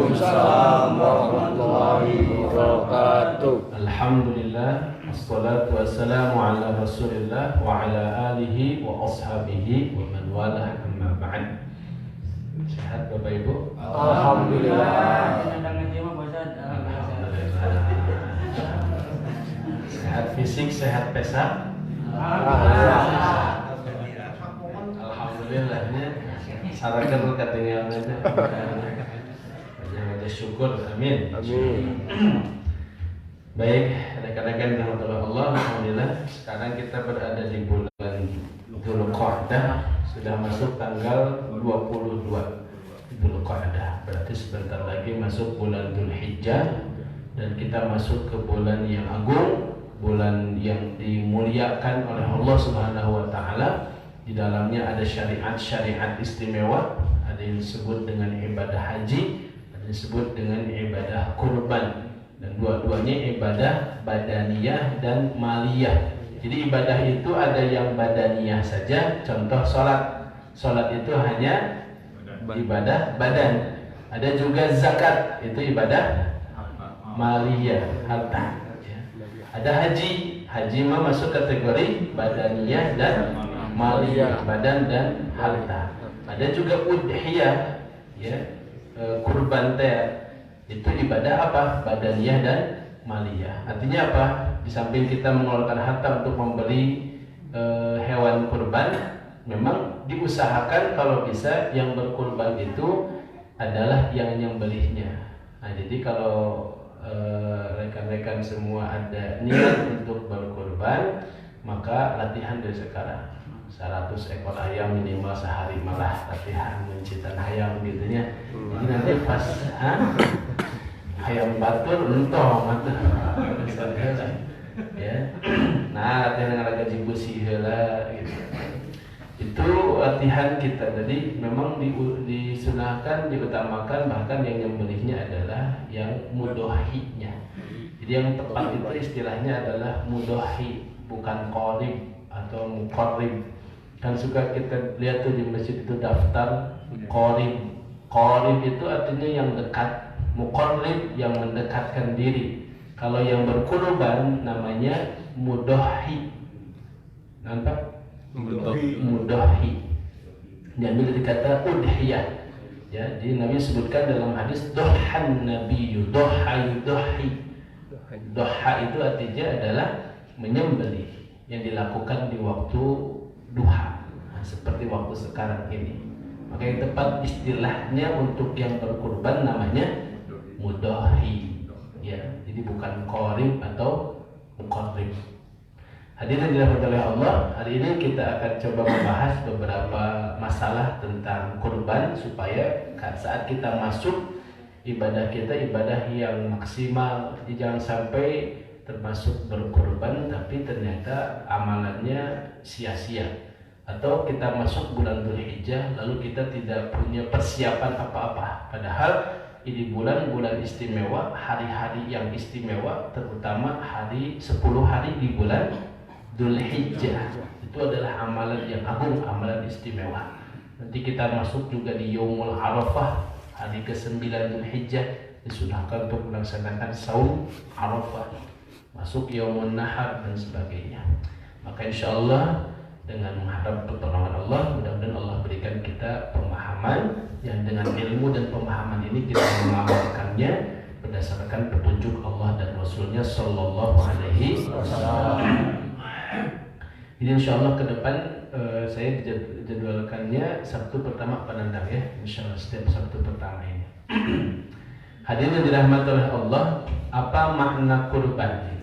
Waalaikumsalam warahmatullahi wabarakatuh. Alhamdulillah, wassalatu wassalamu ala Rasulillah wa ala alihi wa ashabihi wa man walah, amma ba'd. Sehat Bapak Ibu? Alhamdulillah. Sehat fisik, sehat pesan? Alhamdulillahnya sarakan katanya ada syukur, amin. Baik, rekan-rekan rahmatullah Allah, alhamdulillah sekarang kita berada di bulan Dzulqa'dah, sudah masuk tanggal 22 Dzulqa'dah, berarti sebentar lagi masuk bulan Dzulhijjah dan kita masuk ke bulan yang agung, bulan yang dimuliakan oleh Allah Subhanahu wa taala. Di dalamnya ada syariat-syariat istimewa, ada yang disebut dengan ibadah haji, ada yang disebut dengan ibadah kurban, dan dua-duanya ibadah badaniyah dan maliyah. Jadi ibadah itu ada yang badaniyah saja, contoh sholat. Sholat itu hanya ibadah badan. Ada juga zakat, itu ibadah maliyah, harta. Ada haji, haji mah masuk kategori badaniyah dan maliyah, badan dan harta. Ada juga udhiyah, ya, kurban teh, itu ibadah apa? Badaniyah dan maliyah. Artinya apa? Di samping kita mengeluarkan harta untuk membeli hewan kurban, memang diusahakan kalau bisa yang berkurban itu adalah yang belinya. Nah, jadi kalau rekan-rekan semua ada niat untuk berkurban, maka latihan dari sekarang. 100 ekor ayam minimal sehari, malah latihan mencitan ayam gitunya. Jadi nanti pas ayam batur entong ya. Nah, latihan dengan gaji besi heula gitu. Itu latihan kita. Jadi memang disunahkan, diutamakan, bahkan yang nyembelihnya adalah yang mudohinya. Jadi yang tepat itu istilahnya adalah mudohi, bukan qorib atau muqarrib. Kan suka kita lihat tuh di masjid itu daftar qorib. Qorib itu artinya yang dekat, muqarrib yang mendekatkan diri. Kalau yang berkurban namanya mudohi. Nampak? Mudohi. Diambil dari kata udhiyah. Ya, jadi Nabi sebutkan dalam hadis dohan nabiyyu, doha yudohi. Doha itu artinya adalah menyembelih yang dilakukan di waktu duha, seperti waktu sekarang ini. Maka yang tepat istilahnya untuk yang berkurban namanya mudohi, ya. Jadi bukan qorib atau muqarrib. Hadirin dirahmati oleh Allah, hari ini kita akan coba membahas beberapa masalah tentang kurban supaya saat kita masuk ibadah kita ibadah yang maksimal. Jadi jangan sampai termasuk berkurban tapi ternyata amalannya sia-sia, atau kita masuk bulan Dzulhijjah lalu kita tidak punya persiapan apa-apa, padahal ini bulan istimewa, hari-hari yang istimewa, terutama 10 hari di bulan Dzulhijjah itu adalah amalan yang agung, amalan istimewa. Nanti kita masuk juga di Yaumul Arafah, hari ke-9 Dzulhijjah, disunahkan untuk melaksanakan saum Arafah, masuk Yaumun Nahar dan sebagainya. Maka insyaallah dengan mengharap pertolongan Allah, mudah-mudahan Allah berikan kita pemahaman yang dengan ilmu dan pemahaman ini kita mengamalkannya berdasarkan petunjuk Allah dan Rasulnya Sallallahu Alaihi Wasallam. Jadi insyaallah ke depan saya jadwalkannya Sabtu pertama Penandang, ya, insyaallah setiap Sabtu pertama ini. Hadirin yang dirahmati oleh Allah, apa makna kurban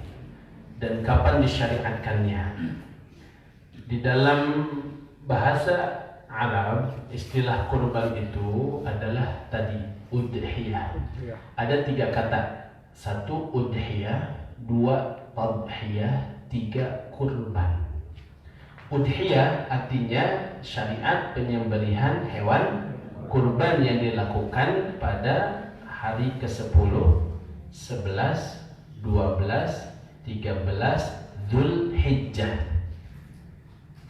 dan kapan disyariatkannya? Di dalam bahasa Arab, istilah kurban itu adalah tadi udhiyah. Ada 3 kata. 1 udhiyah, 2 tadhiyah, 3 kurban. Udhiyah artinya syariat penyembelihan hewan kurban yang dilakukan pada hari ke-10, 11, 12, 13 Dzulhijjah.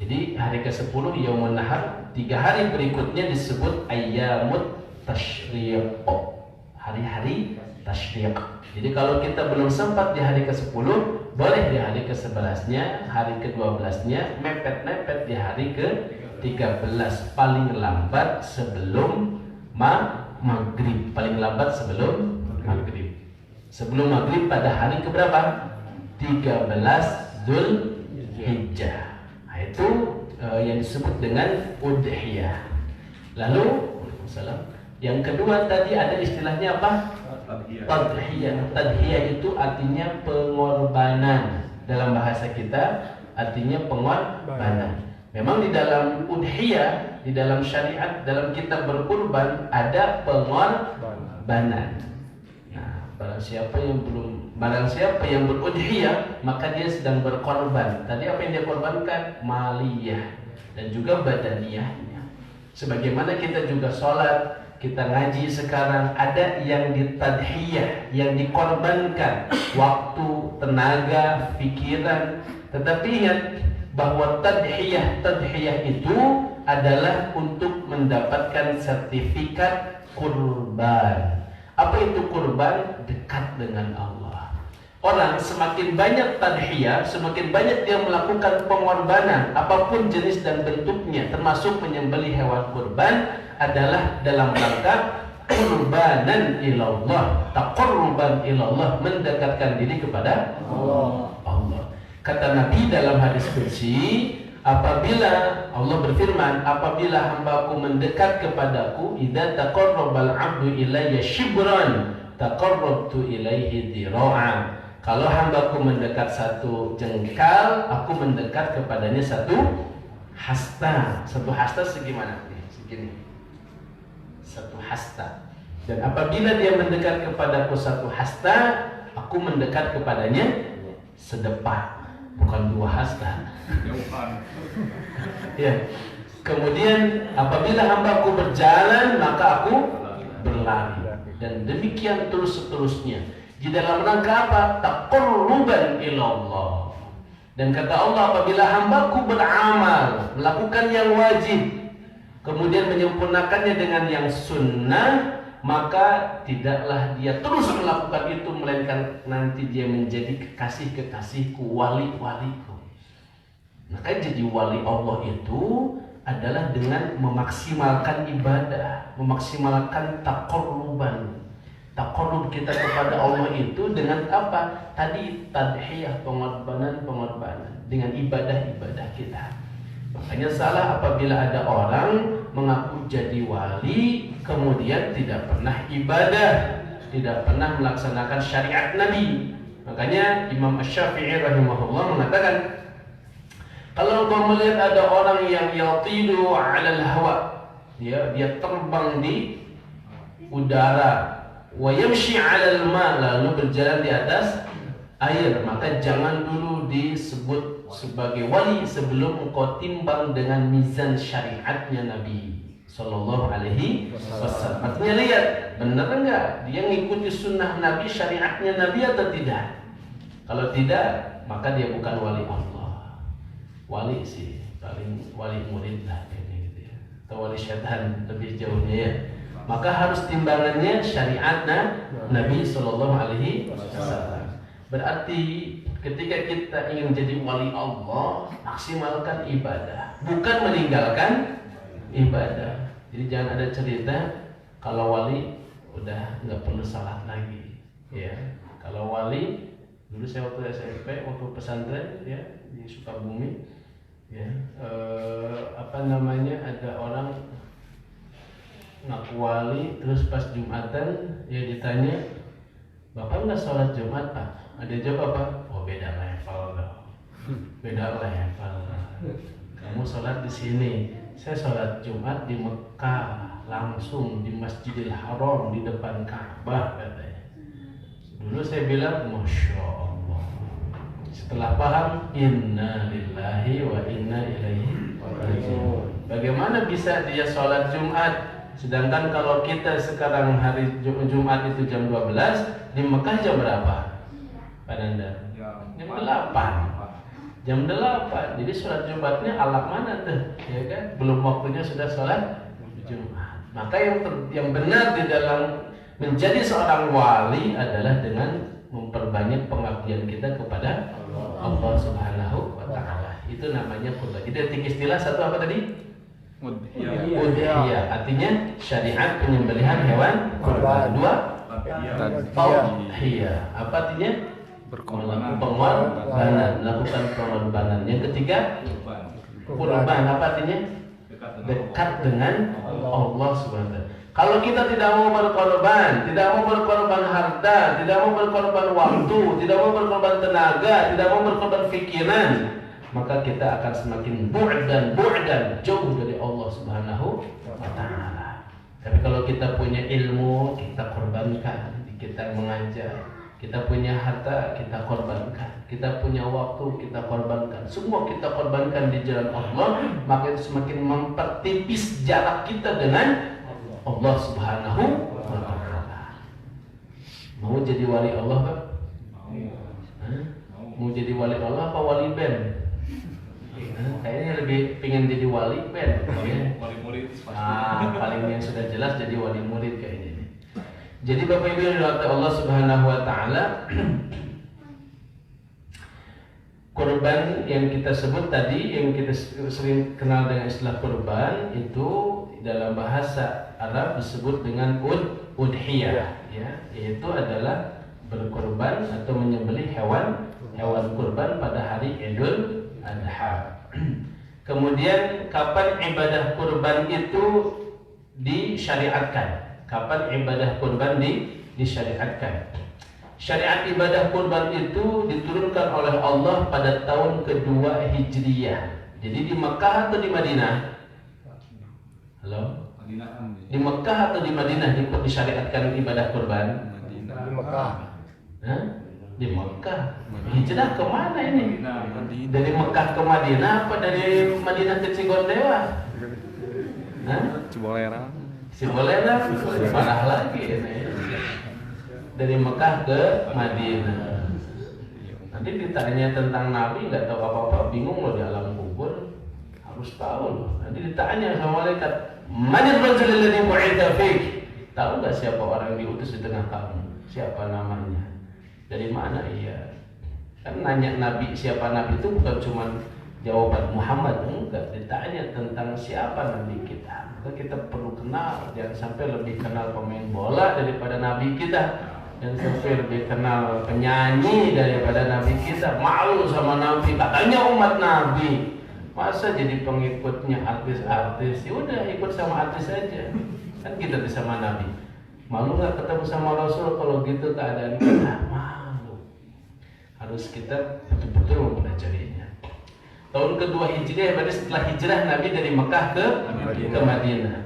Jadi hari ke-10 Yaumun Nahar, 3 hari berikutnya disebut Ayyamut Tasyriq, hari-hari tasyrik. Jadi kalau kita belum sempat di hari ke-10, boleh di hari ke-11-nya, hari ke-12-nya, mepet-mepet di hari ke-13, paling lambat sebelum maghrib, paling lambat sebelum maghrib. Sebelum maghrib pada hari keberapa? 13 Dzulhijjah. Nah, itu yang disebut dengan udhiyah. Lalu, yang kedua tadi ada istilahnya apa? Tadhiyah. Tadhiyah itu artinya pengorbanan. Dalam bahasa kita artinya pengorbanan. Memang di dalam udhiyah, di dalam syariat, dalam kitab berkurban ada pengorbanan. Nah, barang siapa yang berudhiyah, maka dia sedang berkorban. Tadi apa yang dia korbankan? Maliyah dan juga badaniyahnya. Sebagaimana kita juga sholat, kita ngaji sekarang, ada yang ditadhiyah, yang dikorbankan waktu, tenaga, pikiran. Tetapi ingat bahwa tadhiyah itu adalah untuk mendapatkan sertifikat kurban. Apa itu kurban? Dekat dengan Allah. Orang semakin banyak tadhiyah, semakin banyak dia melakukan pengorbanan apapun jenis dan bentuknya, termasuk menyembelih hewan kurban, adalah dalam rangka qurbanan ilallah, taqarruban ilallah, mendekatkan diri kepada Allah. Kata Nabi dalam hadis qudsi, apabila Allah berfirman, apabila hambaku mendekat kepadaku, idza taqarrabal 'abdu ilayya shibran taqarrabtu ilaihi dhira'a. Kalau hambaku mendekat satu jengkal, aku mendekat kepadanya satu hasta. Satu hasta segimana? Segini. Satu hasta. Dan apabila dia mendekat kepadaku satu hasta, aku mendekat kepadanya sedepak. Bukan dua hasta. Ya. Kemudian apabila hambaku berjalan, maka aku berlari. Dan demikian terus seterusnya. Di dalam rangka apa? Taqarruban ilallah. Dan kata Allah, apabila hambaku beramal, melakukan yang wajib, kemudian menyempurnakannya dengan yang sunnah, maka tidaklah dia terus melakukan itu, melainkan nanti dia menjadi kekasih-kekasihku, wali-waliku. Maka jadi wali Allah itu adalah dengan memaksimalkan ibadah, memaksimalkan taqarruban. Taqarrub kita kepada Allah itu dengan apa? Tadi tadhiyah, pengorbanan dengan ibadah-ibadah kita. Makanya salah apabila ada orang mengaku jadi wali, kemudian tidak pernah ibadah, tidak pernah melaksanakan syariat Nabi. Makanya Imam Asy-Syafi'i rahimahullah mengatakan, kalau kau melihat ada orang yang yatidu 'alal hawa, dia terbang di udara, wa yamshi 'alal ma, lalu berjalan di atas air, maka jangan dulu disebut sebagai wali sebelum engkau timbang dengan mizan syariatnya Nabi Sallallahu Alaihi Wasallam. Artinya lihat, benar enggak dia ngikuti sunnah Nabi, syariatnya Nabi atau tidak. Kalau tidak, maka dia bukan wali Allah. Wali sih paling wali murid lah gitu ya. Atau wali syaitan lebih jauhnya ya. Maka harus timbangannya syariat Nabi Sallallahu Alaihi Wasallam. Berarti ketika kita ingin jadi wali Allah, maksimalkan ibadah, bukan meninggalkan ibadah. Jadi jangan ada cerita kalau wali udah nggak perlu salat lagi, ya. Kalau wali, dulu saya waktu SMP, waktu pesantren, ya di Sukabumi, ya ada orang ngaku wali, terus pas Jumatan, ya ditanya, Bapak nggak sholat Jumat Pak? Ada jawab apa? Oh beda level dong. Beda level. Kamu sholat di sini, saya sholat Jumat di Mekah, langsung di Masjidil Haram di depan Ka'bah katanya. Dulu saya bilang, Masya Allah. Setelah paham, Inna lillahi wa inna ilaihi raji'un. Bagaimana bisa dia sholat Jumat? Sedangkan kalau kita sekarang hari Jumat itu jam 12, di Mekah jam berapa? Pak Nanda? Jam 8. Jam 8. Jadi sholat Jumatnya alak mana tuh? Ya kan? Belum waktunya sudah sholat Jumat. Maka yang benar di dalam Menjadi seorang wali adalah dengan memperbanyak pengabdian kita kepada Allah Subhanahu wa taala. Itu namanya qurban. Jadi istilah satu apa tadi? Udhiyah. Artinya syariat penyembelihan hewan kurban. Dua, tadhiyah. Apa artinya? Pengorbanan, melakukan pengorbanan. Yang ketiga, kurban. Apa artinya? Dekat dengan Allah Subhanahu wa taala. Kalau kita tidak mau berkorban, tidak mau berkorban harta, tidak mau berkorban waktu, tidak mau berkorban tenaga, tidak mau berkorban pikiran, maka kita akan semakin bu'dan jauh dari Allah Subhanahu wa taala. Tapi kalau kita punya ilmu, kita korbankan, kita mengajar. Kita punya harta, kita korbankan. Kita punya waktu, kita korbankan. Semua kita korbankan di jalan Allah, maka itu semakin mempertipis jarak kita dengan Allah Subhanahu wa taala. Mau jadi wali Allah, Pak? Mau jadi wali Allah apa wali band? Kayaknya lebih pengen jadi wali band. Wali murid. Paling yang sudah jelas jadi wali murid kayaknya. Jadi Bapak Ibu yang dirahmati Allah Subhanahu wa taala, kurban yang kita sebut tadi, yang kita sering kenal dengan istilah kurban, itu dalam bahasa Arab disebut dengan udhiyah, ya, yaitu adalah berkurban atau menyembelih hewan kurban pada hari Idul Adha. Kemudian kapan ibadah kurban itu disyariatkan? Kapan ibadah kurban disyariatkan? Syariat ibadah kurban itu diturunkan oleh Allah pada tahun kedua Hijriyah. Jadi di Mekah atau di Madinah? Halo? Di Mekah atau di Madinah disyariatkan ibadah kurban? Di Mekah. Hah? Di Mekah. Hijrah kemana ini? Dari Mekah ke Madinah apa dari Madinah ke Cigondewa? Hah? Cibolera parah lagi ini. Dari Mekah ke Madinah. Nanti ditanya tentang Nabi nggak tahu apa-apa, bingung loh di alam kubur. Harus tahu loh. Nanti ditanya sama malaikat, "Manir rajul alladhi bu'itha fik?" Tahu nggak siapa orang yang diutus di tengah kamu? Siapa namanya? Dari mana ia? Kan nanya Nabi, siapa Nabi itu bukan cuma jawaban Muhammad, enggak, ditanya tentang siapa Nabi kita. Maka kita perlu kenal, jangan sampai lebih kenal pemain bola daripada Nabi kita, dan sampai lebih kenal penyanyi daripada Nabi kita. Malu sama Nabi, katanya umat Nabi. Masa jadi pengikutnya artis-artis? Ya udah ikut sama artis aja. Kan kita sama Nabi. Malu nggak ketemu sama Rasul kalau gitu keadaan kita? Malu. Harus kita betul-betul mempelajarinya. Tahun kedua Hijriah, berarti setelah hijrah Nabi dari Mekah ke Madinah.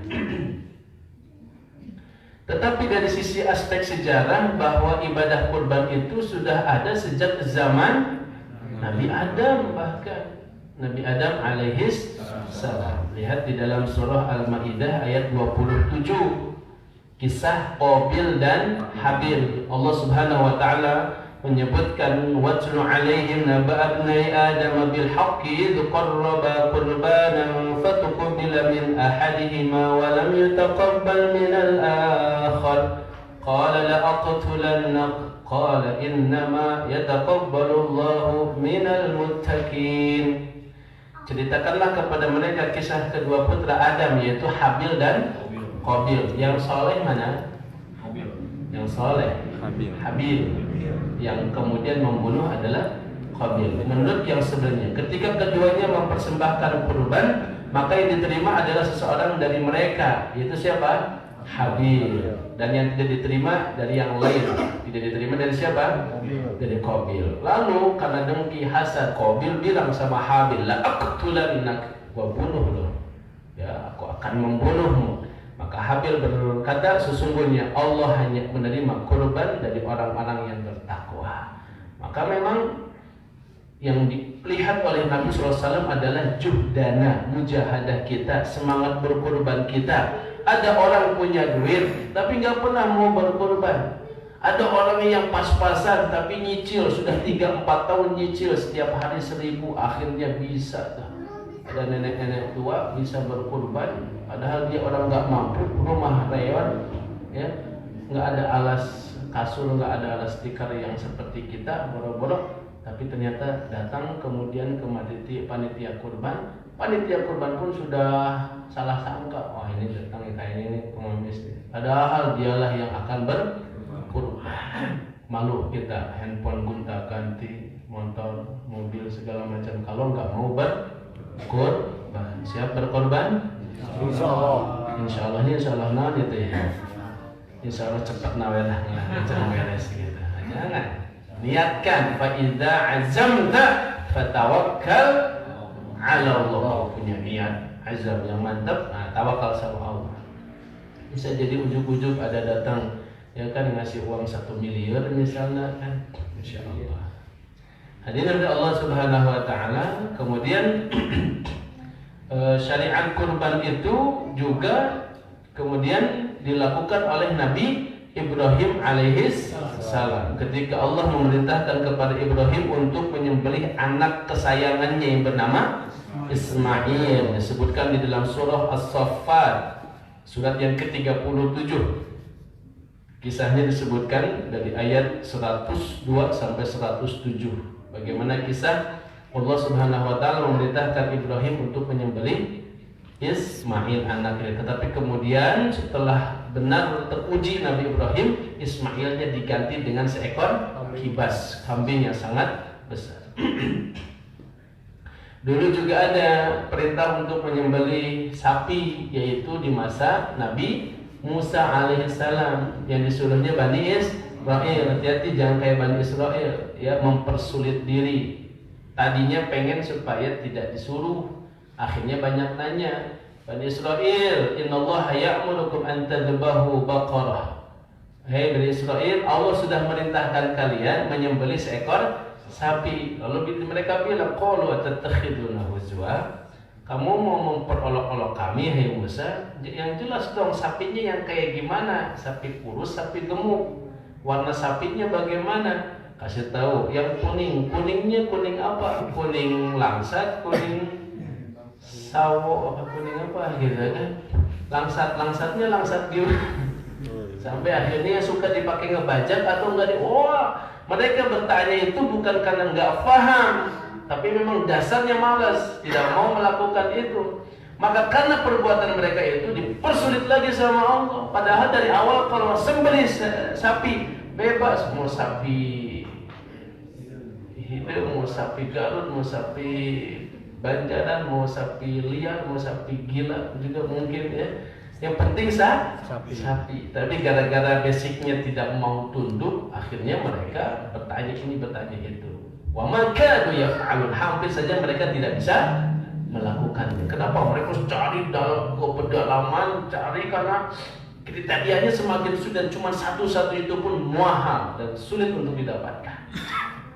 Tetapi dari sisi aspek sejarah bahwa ibadah kurban itu sudah ada sejak zaman Nabi Adam, bahkan Nabi Adam alaihis salam. Lihat di dalam surah Al-Maidah ayat 27, kisah Qabil dan Habil. Allah Subhanahu wa taala menyebutkan watlu alaihim naba abnai adam bil haqqi idh qarraba qurbanan fatuqbila min ahadihima wa lam yutaqabbal min al-akhar qala la aqtulannak qala innama yataqabbalu Allahu minal muttaqin. Ceritakanlah kepada mereka kisah kedua putra Adam, yaitu Habil dan Qabil. Yang soleh mana? Yang soleh Habil. Yang kemudian membunuh adalah Qabil. Menurut yang sebenarnya, ketika keduanya mempersembahkan kurban, maka yang diterima adalah seseorang dari mereka, yaitu siapa? Habil. Dan yang tidak diterima dari yang lain. Tidak diterima dari siapa? Dari Qabil. Lalu karena dengki hasad, Qabil bilang sama Habil, la aqtulannak, gua bunuh lo. Ya, aku akan membunuhmu. Maka Habil berkata, sesungguhnya Allah hanya menerima kurban dari orang-orang yang bertakwa. Maka memang yang dilihat oleh Nabi SAW adalah juhdana, mujahadah kita, semangat berkurban kita. Ada orang punya duit tapi nggak pernah mau berkurban. Ada orang yang pas-pasan tapi nyicil, sudah 3-4 tahun nyicil setiap hari 1.000, akhirnya bisa. Ada nenek-nenek tua bisa berkurban, padahal dia orang nggak mampu, rumah reot, ya, nggak ada alas kasur, nggak ada alas tikar yang seperti kita boro-boro, tapi ternyata datang kemudian ke panitia kurban pun sudah salah sangka, wah ini datang kayak ini pengemis nih. Padahal dialah yang akan berkurban. Malu kita handphone gonta ganti, motor, mobil segala macam kalau nggak mau berkurban. Siap berkorban? Insya Allah. Insya Allah ini insya Allah nah itu ya. Insya Allah cepat nawelah jangan beres gitu. Jangan. Niatkan fa idza azamta fatawakkal ala Allah. Punya niat azam yang mantap, nah, tawakal sama Allah. Bisa jadi ujug-ujug ada datang ya kan ngasih uang 1 miliar misalnya kan, insya Allah. Hadirin dari Allah Subhanahu Wa Taala. Kemudian syariat kurban itu juga kemudian dilakukan oleh Nabi Ibrahim alaihis salam ketika Allah memerintahkan kepada Ibrahim untuk menyembelih anak kesayangannya yang bernama Ismail. Disebutkan di dalam surah As-Saffat surat yang ke-37. Kisahnya disebutkan dari ayat 102 sampai 107. Bagaimana kisah Allah Subhanahu Wa Taala memerintahkan Ibrahim untuk menyembelih Ismail anaknya. Tetapi kemudian setelah benar teruji Nabi Ibrahim, Ismailnya diganti dengan seekor kibas, kambing yang sangat besar. Dulu juga ada perintah untuk menyembelih sapi, yaitu di masa Nabi Musa alaihissalam yang disuruhnya Bani Israel. Hati-hati jangan kayak Bani Israel ya, mempersulit diri. Tadinya pengen supaya tidak disuruh, akhirnya banyak nanya. Bani Israel, innallaha ya'murukum an tadhbahu baqarah. Hei Bani Israel, Allah sudah merintahkan kalian menyembelih seekor sapi. Lalu mereka bilang, qalu atattakhiduna huzwa? Kamu mau memperolok-olok kami, hai Musa? Yang jelas dong sapinya yang kayak gimana? Sapi kurus, sapi gemuk. Warna sapinya bagaimana? Kasih tahu. Yang kuning, kuningnya kuning apa? Kuning langsat, kuning sawo, apa kuning apa gitu kan? Langsatnya langsat gitu. Sampai akhirnya suka dipakai ngebajak atau enggak di. Wah, mereka bertanya itu bukan karena nggak paham, tapi memang dasarnya malas, tidak mau melakukan itu. Maka karena perbuatan mereka itu dipersulit lagi sama Allah. Padahal dari awal kalau sembelih sapi bebas, mau sapi hidung, mau sapi Garut, mau sapi Banjaran, mau sapi liar, mau sapi gila juga mungkin ya. Yang penting sapi. Tapi gara-gara basicnya tidak mau tunduk, akhirnya mereka bertanya ini bertanya itu. Wa maka yaf'alun, hampir saja mereka tidak bisa melakukannya. Kenapa? Mereka cari dalam pedalaman, cari karena kriterianya semakin sudah cuma satu-satu itu pun mahal dan sulit untuk didapatkan.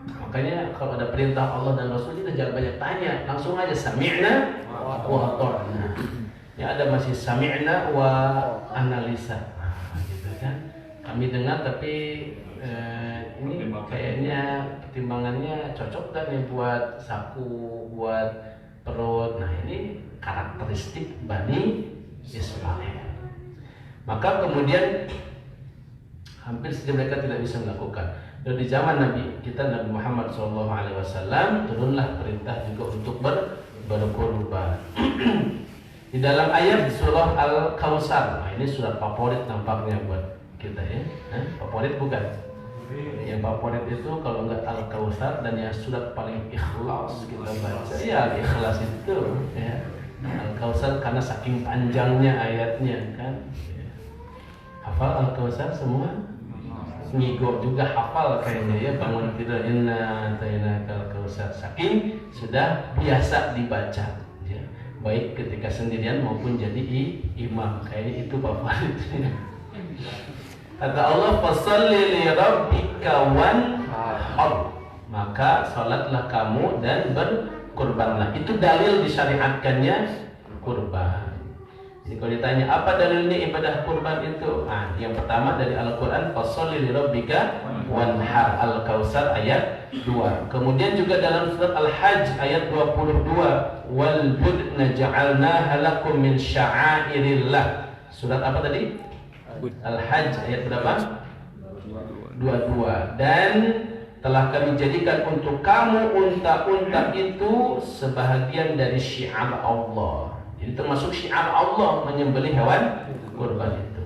Makanya kalau ada perintah Allah dan Rasulnya jangan banyak tanya, langsung aja sami'na wa ata'na. Ya ada masih sami'na wa analisa, gitu kan. Kami dengar tapi ini kayaknya pertimbangannya cocok kan ya buat saku, buat perut. Nah ini karakteristik Bani Israel. Maka kemudian hampir saja mereka tidak bisa melakukan. Dan di zaman Nabi kita Nabi Muhammad SAW turunlah perintah juga untuk berkorban. Di dalam ayat surah Al-Kautsar, nah ini surat favorit nampaknya buat kita ya. Favorit bukan? Yang favorit itu kalau enggak Al-Kautsar dan yang surat paling ikhlas kita baca. Ya ikhlas itu ya. Al-Kautsar karena saking panjangnya ayatnya kan. Hafal Al-Kautsar semua? Ngigo juga hafal kayaknya ya, bangun tidur inna atainakal kautsar, saking sudah biasa dibaca ya. Baik ketika sendirian maupun jadi imam, kayaknya itu favoritnya. Kata Allah, fasholli li rabbika wanhar, maka salatlah kamu dan berkurbanlah. Itu dalil disyariatkannya kurban. Jadi kalau ditanya apa dalilnya ibadah kurban itu? Nah, yang pertama dari Al-Qur'an, fasholli li rabbika wanhar, Al-Kautsar ayat 2. Kemudian juga dalam surat Al-Hajj ayat 22, wal budna ja'alnaha lakum min sya'airillah. Surat apa tadi? Al-Hajj ayat berapa? 22. Dan telah kami jadikan untuk kamu unta-unta itu sebahagian dari syiar Allah. Jadi termasuk syiar Allah menyembelih hewan kurban itu.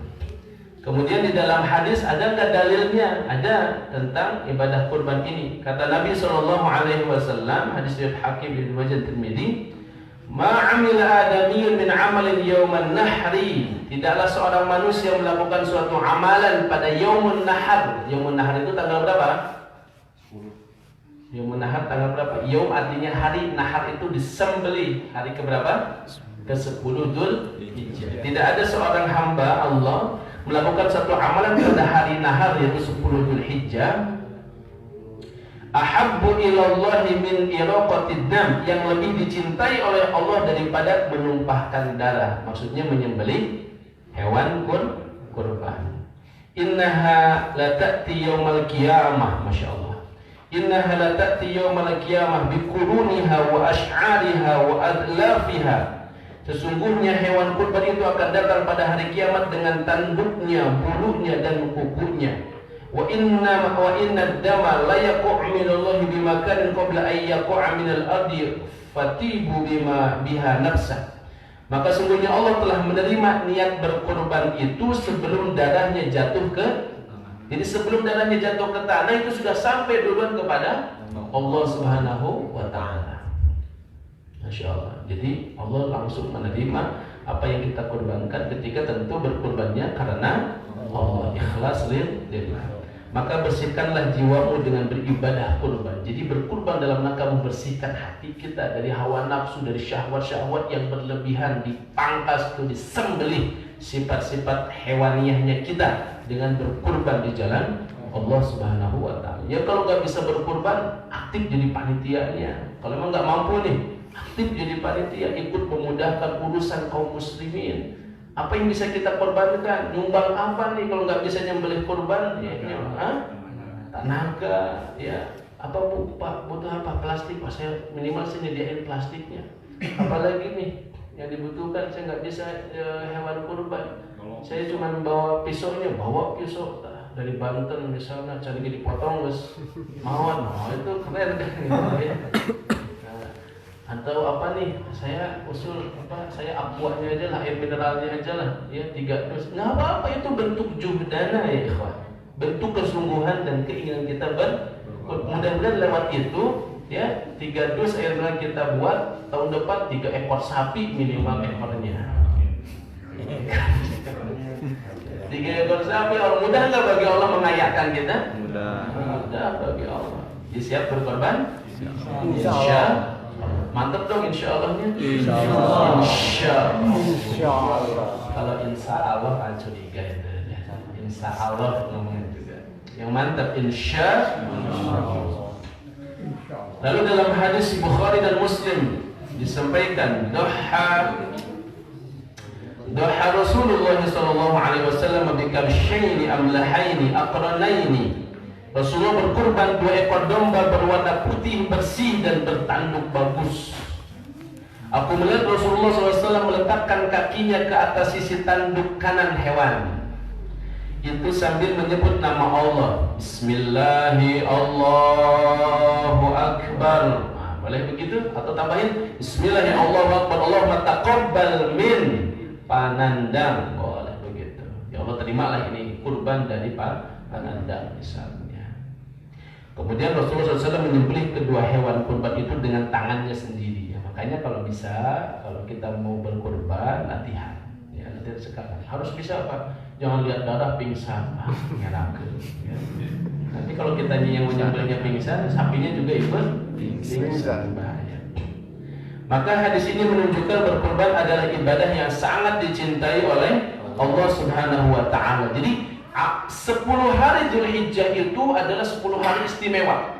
Kemudian di dalam hadis adakah dalilnya? Ada tentang ibadah kurban ini. Kata Nabi SAW, hadis riwayat Hakim bin Majah Tirmidzi, "Ma 'amila adamiyyun min 'amalin yauman nahri." Tidaklah seorang manusia melakukan suatu amalan pada yaumun nahar. Yaumun nahar itu tanggal berapa? Yaumun nahar tanggal berapa? Yaum artinya hari, nahar itu disembelih. Hari keberapa? Ke-10 Dzulhijjah. Tidak ada seorang hamba Allah melakukan satu amalan pada hari nahar yaitu 10 Dzulhijjah ahabbu ilallahi min iraqatid dam, yang lebih dicintai oleh Allah daripada menumpahkan darah, maksudnya menyembelih hewan kurban. Innaha la ta'ti yaumal qiyamah, masyaallah. Innaha la ta'ti yaumal qiyamah bi quruniha wa ash'ariha wa adlafiha. Sesungguhnya hewan kurban itu akan datang pada hari kiamat dengan tanduknya, bulunya dan kukunya. Wa inna dama la yaqa'u minallahi bimakanin qabla ay yaqa'a minal ardi fatibu biha nafsah. Maka sungguhnya Allah telah menerima niat berkurban itu sebelum darahnya jatuh ke, jadi sebelum darahnya jatuh ke tanah itu sudah sampai duluan kepada Allah Subhanahu wa taala. Masya Allah. Jadi Allah langsung menerima apa yang kita kurbankan ketika tentu berkurbannya karena Allah, ikhlas lillah. Maka bersihkanlah jiwamu dengan beribadah kurban. Jadi berkurban dalam rangka membersihkan hati kita dari hawa nafsu, dari syahwat-syahwat yang berlebihan, dipangkas, disembelih sifat-sifat hewaniahnya kita dengan berkurban di jalan Allah Subhanahu wa taala. Ya kalau nggak bisa berkurban, aktif jadi panitianya. Kalau memang nggak mampu nih, aktif jadi panitia, ikut memudahkan urusan kaum muslimin. Apa yang bisa kita korbankan? Nyumbang apa nih kalau nggak bisa nyembelih kurban? Ya, tenaga, ya. Apa bu, Pak, butuh apa? Plastik, Pak. Saya minimal saya nyediain plastiknya. Apalagi nih yang dibutuhkan, saya nggak bisa hewan kurban. Saya cuma bawa pisaunya, bawa pisau dari Banten misalnya, cari dipotong guys, mawon, itu keren kan? Ya. Atau apa nih, saya usul apa, saya aquanya aja lah, air mineralnya aja lah, ya 3 dus, nggak apa-apa, itu bentuk juhdana ya ikhwan, bentuk kesungguhan dan keinginan kita mudah-mudahan lewat itu ya 3 dus air mineral kita buat, tahun depan 3 ekor sapi minimal ekornya. 3 ekor sapi, orang mudah nggak bagi Allah mengayahkan kita? Mudah bagi Allah. Jadi siap berkorban? Insya mantap dong, insya Allahnya. Insya Allah. Kalau insya Allah kan curiga itu. Insya Allah ngomongnya juga. Yang mantap insya Allah. Lalu dalam hadis Bukhari dan Muslim disampaikan doha Rasulullah sallallahu alaihi wasallam bi kabshaini amlahaini aqranaini. Rasulullah berkurban 2 ekor domba berwarna putih bersih dan bertanduk bagus. Aku melihat Rasulullah SAW meletakkan kakinya ke atas sisi tanduk kanan hewan. Itu sambil menyebut nama Allah. Bismillahi Allahu Akbar. Nah, boleh begitu? Atau tambahin Bismillahi Allahu Akbar. Allahumma taqabbal min panandang. Boleh begitu. Ya Allah, terimalah ini kurban dari panandang misalnya. Kemudian Rasulullah SAW menyembelih kedua hewan kurban itu dengan tangannya sendiri. Ya, makanya kalau bisa, kalau kita mau berkurban, latihan. Ya, latihan sekarang. Harus bisa apa? Jangan lihat darah pingsan, ngerakel. Ya. Nanti kalau kita yang menyembelihnya pingsan, sapinya juga ikut pingsan. Bahaya. Maka hadis ini menunjukkan berkurban adalah ibadah yang sangat dicintai oleh Allah Subhanahu wa taala. Jadi 10 hari Dzulhijjah itu adalah 10 hari istimewa.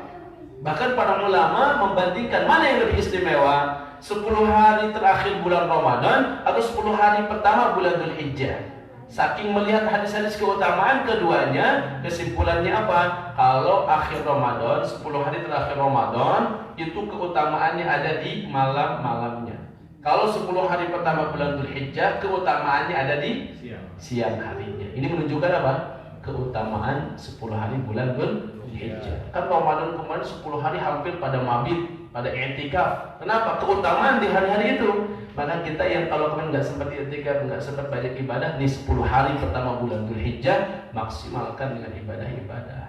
Bahkan para ulama membandingkan mana yang lebih istimewa, 10 hari terakhir bulan Ramadan atau 10 hari pertama bulan Dzulhijjah. Saking melihat hadis-hadis keutamaan keduanya, kesimpulannya apa? Kalau akhir Ramadan, 10 hari terakhir Ramadan, itu keutamaannya ada di malam-malamnya. Kalau 10 hari pertama bulan Dzulhijjah, keutamaannya ada di siang harinya. Ini menunjukkan menunjukkan apa? Keutamaan 10 hari bulan Dzulhijjah. Kan Ramadan kemarin 10 hari hampir pada mabit, pada i'tikaf. Kenapa? Keutamaan di hari-hari itu. Maka kita yang kalau kemarin nggak sempat i'tikaf, nggak sempat banyak ibadah, di 10 hari pertama bulan Dzulhijjah maksimalkan dengan ibadah-ibadah.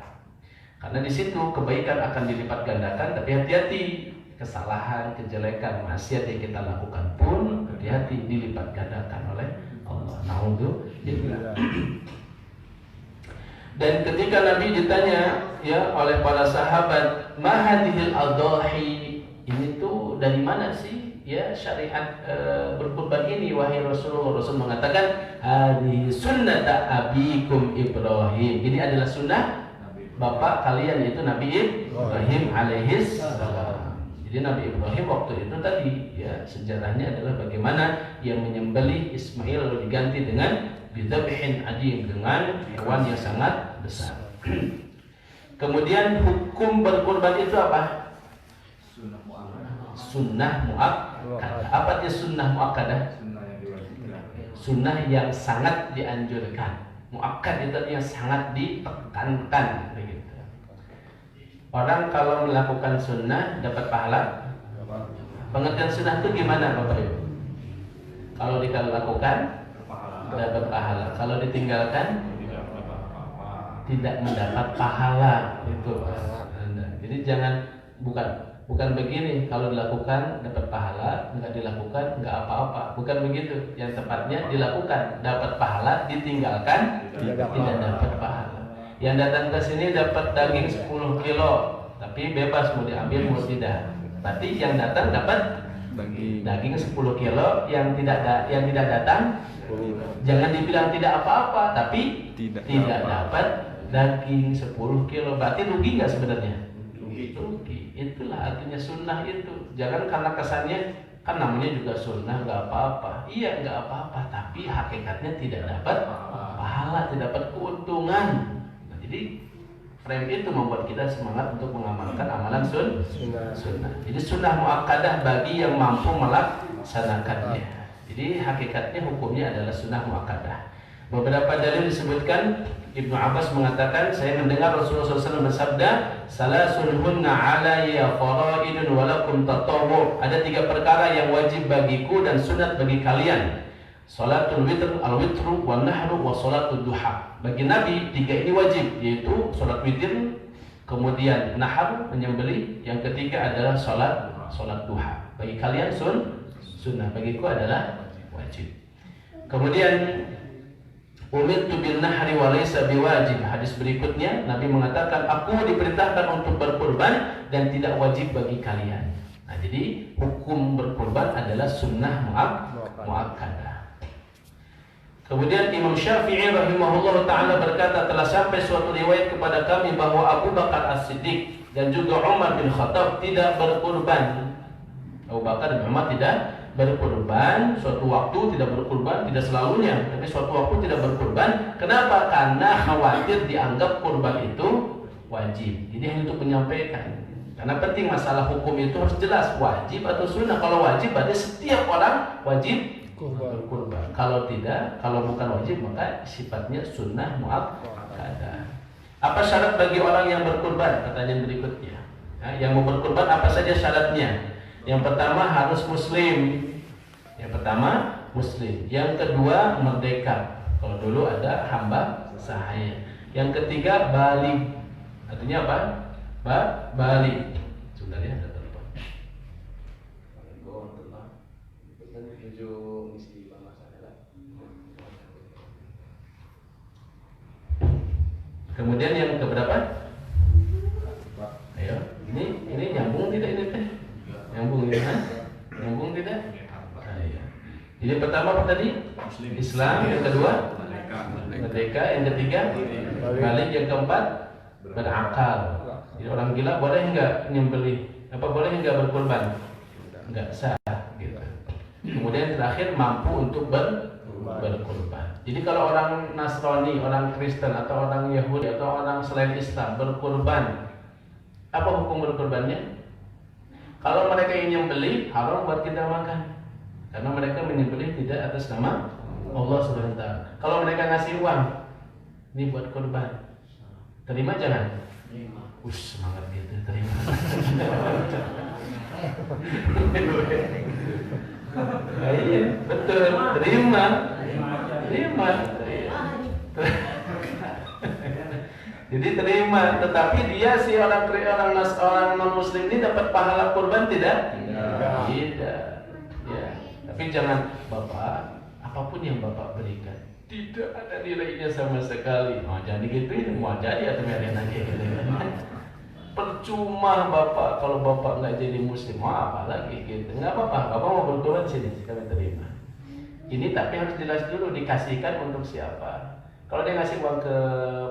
Karena di situ kebaikan akan dilipat gandakan, tapi hati-hati, kesalahan, kejelekan, maksiat yang kita lakukan pun hati-hati dilipat gandakan oleh Allah. Na'udzubillah. Dan ketika Nabi ditanya ya oleh para sahabat, "Ma hadhil adhahi?" Ini tuh dari mana sih ya syariat berkurban ini wahai Rasulullah? Rasul mengatakan, "Hadhihi sunnata abikum Ibrahim." Ini adalah sunnah bapak kalian, yaitu Nabi Ibrahim alaihis salam. Jadi Nabi Ibrahim waktu itu tadi ya sejarahnya adalah bagaimana ia menyembelih Ismail lalu diganti dengan bidabhin adim, dengan hewan yang sangat besar. Kemudian hukum berkurban itu apa? Sunnah muakkadah. Apa itu sunnah muakkadah? Sunnah yang sangat dianjurkan. Muakkad itu yang sangat ditekankan begitu. Orang kalau melakukan sunnah dapat pahala. Pengertian sunnah itu gimana Bapak Ibu? Kalau dilakukan dapat pahala. Kalau ditinggalkan tidak mendapat pahala. Itu. Jadi jangan bukan begini. Kalau dilakukan dapat pahala, nggak dilakukan nggak apa-apa. Bukan begitu. Yang tepatnya dilakukan dapat pahala, ditinggalkan tidak dapat pahala. Yang datang ke sini dapat daging 10 kilo, tapi bebas mau diambil mau tidak. Berarti yang datang dapat daging 10 kilo, yang tidak datang jangan dibilang tidak apa-apa, tapi tidak dapat daging 10 kilo. Berarti rugi nggak sebenarnya? Rugi. Itulah artinya sunnah itu. Jangan karena kesannya kan namanya juga sunnah nggak apa-apa. Iya nggak apa-apa, tapi hakikatnya tidak dapat pahala, tidak dapat keuntungan. Nah, jadi frame itu membuat kita semangat untuk mengamalkan amalan sunnah. Jadi sunnah muakkadah bagi yang mampu melaksanakannya. Jadi hakikatnya hukumnya adalah sunnah muakkadah. Beberapa dalil disebutkan, Ibnu Abbas mengatakan, saya mendengar Rasulullah SAW bersabda, "Salasun hunna alayya faraidun walakum tatawwu." Ada 3 perkara yang wajib bagiku dan sunat bagi kalian. Salatul witr, al-witru, wan nahru, wa salatul duha. Bagi Nabi 3 ini wajib, yaitu salat witir, kemudian nahar menyembelih, yang ketiga adalah salat duha. Bagi kalian sunnah, bagiku adalah wajib. Kemudian umirtu bin nahri wa laysa biwajib. Hadis berikutnya Nabi mengatakan, aku diperintahkan untuk berkurban dan tidak wajib bagi kalian. Nah, jadi hukum berkurban adalah sunnah muakkadah. Kemudian Imam Syafi'i rahimahullah ta'ala berkata, telah sampai suatu riwayat kepada kami bahwa Abu Bakar As-Siddiq dan juga Umar bin Khattab tidak berkurban. Abu Bakar dan Umar tidak berkurban, suatu waktu tidak berkurban, tidak selalunya, tapi suatu waktu tidak berkurban. Kenapa? Karena khawatir dianggap kurban itu wajib. Jadi hanya untuk menyampaikan. Karena penting masalah hukum itu harus jelas, wajib atau sunnah. Kalau wajib berarti setiap orang wajib berkurban. Kalau tidak, kalau bukan wajib maka sifatnya sunnah muakkadah. Apa syarat bagi orang yang berkurban? Pertanyaan berikutnya. Nah, yang mau berkurban apa saja syaratnya? Yang pertama harus muslim. Yang kedua merdeka. Kalau dulu ada hamba sahaya. Yang ketiga baligh. Artinya apa? Baligh. Sebentar ya, ada telepon. Kemudian yang keberapa? Ayo, ini nyambung tidak ini teh? Nyambung ya? Nyambung tidak? Ayo. Jadi pertama apa tadi? Islam. Yang kedua merdeka. Yang ketiga balik. Yang keempat berakal. Jadi orang gila boleh nggak nyembelih? Apa boleh nggak berkorban? Nggak sah. Gitu. Kemudian terakhir mampu untuk berkorban. Jadi kalau orang Nasrani, orang Kristen atau orang Yahudi atau orang selain Islam berkorban, apa hukum berkorbannya? Kalau mereka ingin nyembelih, haram buat kita makan. Karena mereka menyembelih tidak atas nama Allah SWT. Kalau mereka ngasih uang, ini buat kurban. Terima jangan? Semangat gitu, terima. Iya, betul, terima. Jadi terima, tetapi dia si orang non muslim ini dapat pahala kurban tidak? Tidak. Ya. Tapi jangan Bapak, apapun yang Bapak berikan tidak ada nilainya sama sekali. Jangan digituin, mau jadi atau biarin aja gitu. Percuma Bapak kalau Bapak nggak jadi muslim, apalagi gitu. Nggak apa-apa, Bapak mau berkurban sini, kami terima. Ini tapi harus jelas dulu dikasihkan untuk siapa. Kalau dia ngasih uang ke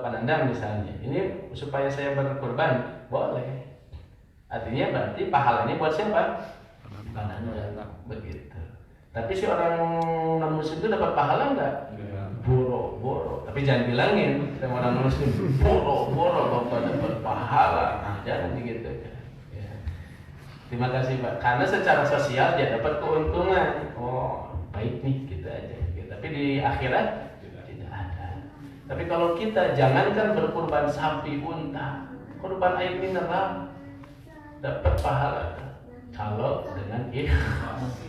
Pak Nandang misalnya, ini supaya saya berkurban, boleh. Artinya berarti pahalanya buat siapa? Pak Nandang, begitu. Tapi si orang non muslim itu dapat pahala nggak? Boro-boro. Tapi jangan bilangin sama orang non muslim, boro-boro Bapak dapat pahala. Jangan begitu. Ya. Terima kasih Pak. Karena secara sosial dia dapat keuntungan. Baik nih, gitu aja. Tapi di akhirat tidak ada. Tapi kalau kita jangankan berkurban sapi, unta, kurban air mineral dapat pahala. Kalau dengan ikhlas.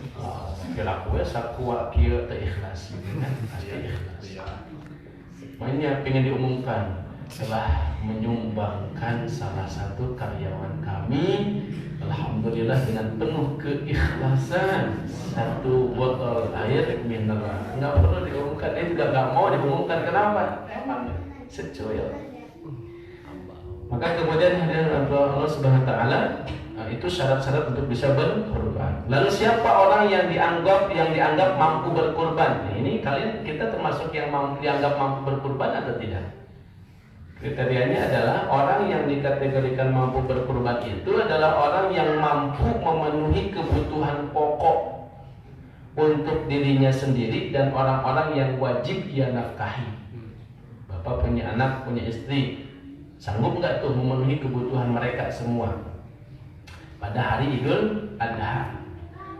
Kira-kira sakua kira ikhlas, pasti ikhlas. Makanya pengen diumumkan telah menyumbangkan salah satu karyawan kami, alhamdulillah dengan penuh keikhlasan, 1 botol air mineral. Nggak perlu diumumkan, dia juga nggak mau diumumkan. Kenapa? Emang secuil. Maka kemudian hadirin Allah Subhanahu Wa Taala, itu syarat-syarat untuk bisa berkurban. Lalu siapa orang yang dianggap mampu berkurban? Ini kalian kita termasuk yang dianggap mampu berkurban atau tidak? Kriterianya adalah orang yang dikategorikan mampu berkurban itu adalah orang yang mampu memenuhi kebutuhan pokok untuk dirinya sendiri dan orang-orang yang wajib ia nafkahi. Bapak punya anak, punya istri, sanggup nggak tuh memenuhi kebutuhan mereka semua pada hari Idul Adha?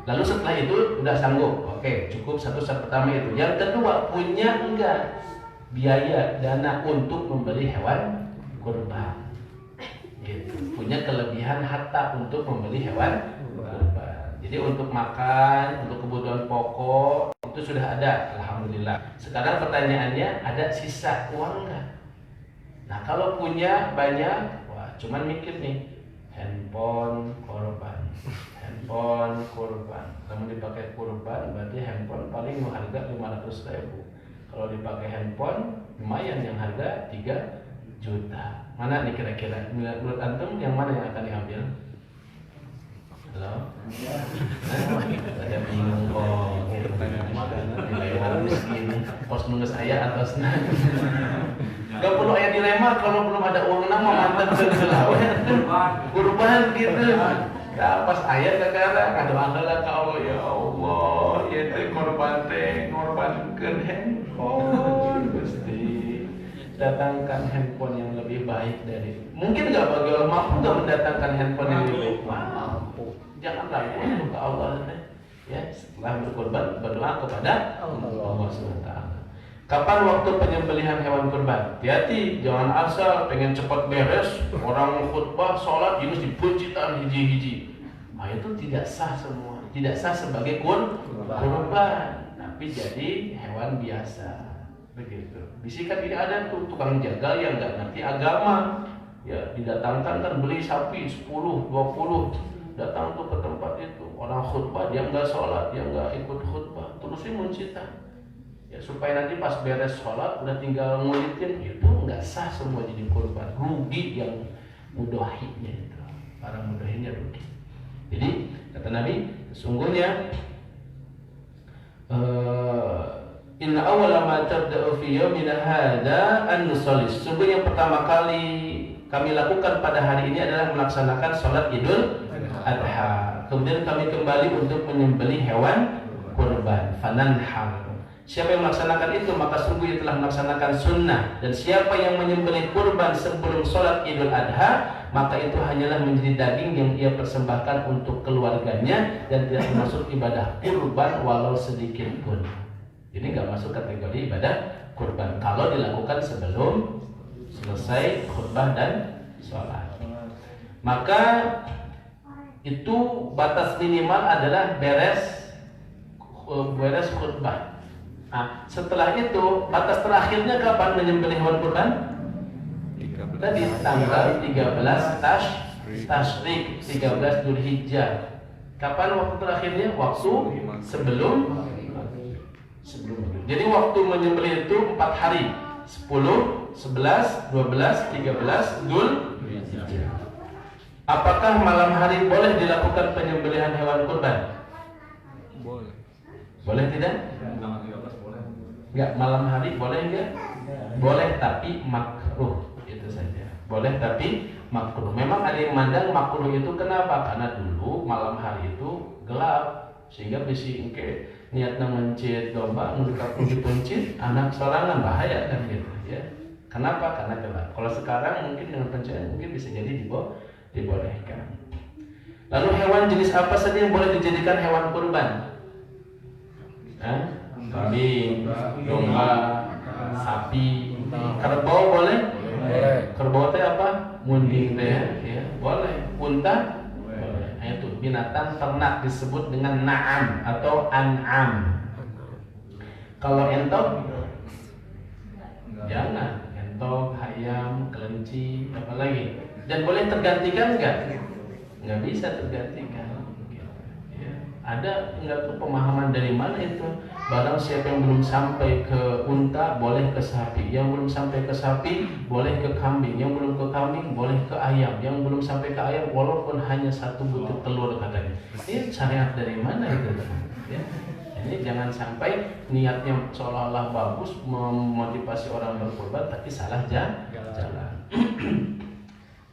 Lalu setelah itu udah sanggup, oke, cukup satu syarat pertama itu. Yang kedua, punya enggak biaya dana untuk membeli hewan kurban? Gitu. Punya kelebihan harta untuk membeli hewan kurban. Jadi untuk makan, untuk kebutuhan pokok itu sudah ada, alhamdulillah. Sekarang pertanyaannya, ada sisa uang enggak? Nah kalau punya banyak, cuman mikir nih, handphone korban, handphone kurban. Kamu dipakai kurban, berarti handphone paling harga 500.000. Kalau dipakai handphone lumayan, yang harga 3 juta. Mana nih kira-kira? Menurut antum yang mana yang akan diambil? Halo? Ada bingung kok. Harus gini. Pos nunggu saya atasnya. Gak perlu ayat dilema kalau belum ada uang nama mantap berselawat kurban gitu. Nah, pas ayat sekarang ada doa ke Allah, ya Allah, ya teh korban teh ngorbankeun handphone, Gusti. Datangkan handphone yang lebih baik dari. Mungkin nggak bagi Allah mampu nggak mendatangkan handphone yang lebih baik? Mampu. Jangan ragu untuk ke Allah ya. Setelah berkorban berdoa kepada Allah SWT. Kapan waktu penyembelihan hewan kurban? Hati-hati, jangan asal pengen cepat beres, orang khutbah, sholat, ini dipuncitan hiji-hiji. Nah itu tidak sah semua, tidak sah sebagai kurban, tapi jadi hewan biasa. Begitu. Bisikan ini ada tuh tukang jagal yang nggak ngerti agama, ya didatangkan kan beli sapi 10, 20, datang tuh ke tempat itu, orang khutbah dia nggak sholat, dia nggak ikut khutbah, terusin muncitan. Ya, supaya nanti pas beres sholat udah tinggal ngulitin, itu nggak sah semua jadi kurban. Rugi yang mudahinya itu, para mudahinya rugi. Jadi kata Nabi, sesungguhnya inna awwala ma tabda'u fi yawmina hadza an nusalli. Sesungguhnya yang pertama kali kami lakukan pada hari ini adalah melaksanakan sholat Idul Adha. Kemudian kami kembali untuk menyembelih hewan kurban, fananhar. Siapa yang melaksanakan itu maka sungguh ia telah melaksanakan sunnah. Dan siapa yang menyembelih kurban sebelum sholat Idul Adha, maka itu hanyalah menjadi daging yang ia persembahkan untuk keluarganya dan tidak termasuk ibadah kurban walau sedikit pun. Ini nggak masuk kategori ibadah kurban kalau dilakukan sebelum selesai khutbah dan sholat. Maka itu batas minimal adalah beres khutbah. Nah, setelah itu batas terakhirnya kapan menyembelih hewan kurban? Tadi tanggal 13 Tasyrik, 13 Dzulhijjah. Kapan waktu terakhirnya? Waktu sebelum. Jadi waktu menyembelih itu 4 hari. 10, 11, 12, 13 Dzulhijjah. Apakah malam hari boleh dilakukan penyembelihan hewan kurban? Boleh. Boleh tidak? Enggak, malam hari boleh enggak? Boleh tapi makruh, itu saja. Boleh tapi makruh. Memang ada yang mandang makruh itu kenapa? Karena dulu malam hari itu gelap, sehingga bisa engke niatna mencit domba ngedekat dipencit anak sorangan bahaya kan gitu ya. Kenapa? Karena gelap. Kalau sekarang mungkin dengan pencahayaan mungkin bisa jadi dibolehkan. Lalu hewan jenis apa saja yang boleh dijadikan hewan kurban? Kambing, domba, sapi, kerbau boleh? Boleh. Kerbau teh apa? Munding teh ya, boleh. Unta? Boleh. Nah, itu binatang ternak disebut dengan na'am atau an'am. Kalau entok? Jangan. Entok, ayam, kelinci, apa lagi? Dan boleh tergantikan enggak? Enggak bisa tergantikan. Ya. Ada enggak tuh pemahaman dari mana itu? Barang siapa yang belum sampai ke unta boleh ke sapi, yang belum sampai ke sapi boleh ke kambing, yang belum ke kambing boleh ke ayam, yang belum sampai ke ayam walaupun hanya 1 butir telur katanya. Ini syariat dari mana itu? Ya. Ini jangan sampai niatnya seolah-olah bagus memotivasi orang berkurban tapi salah jalan.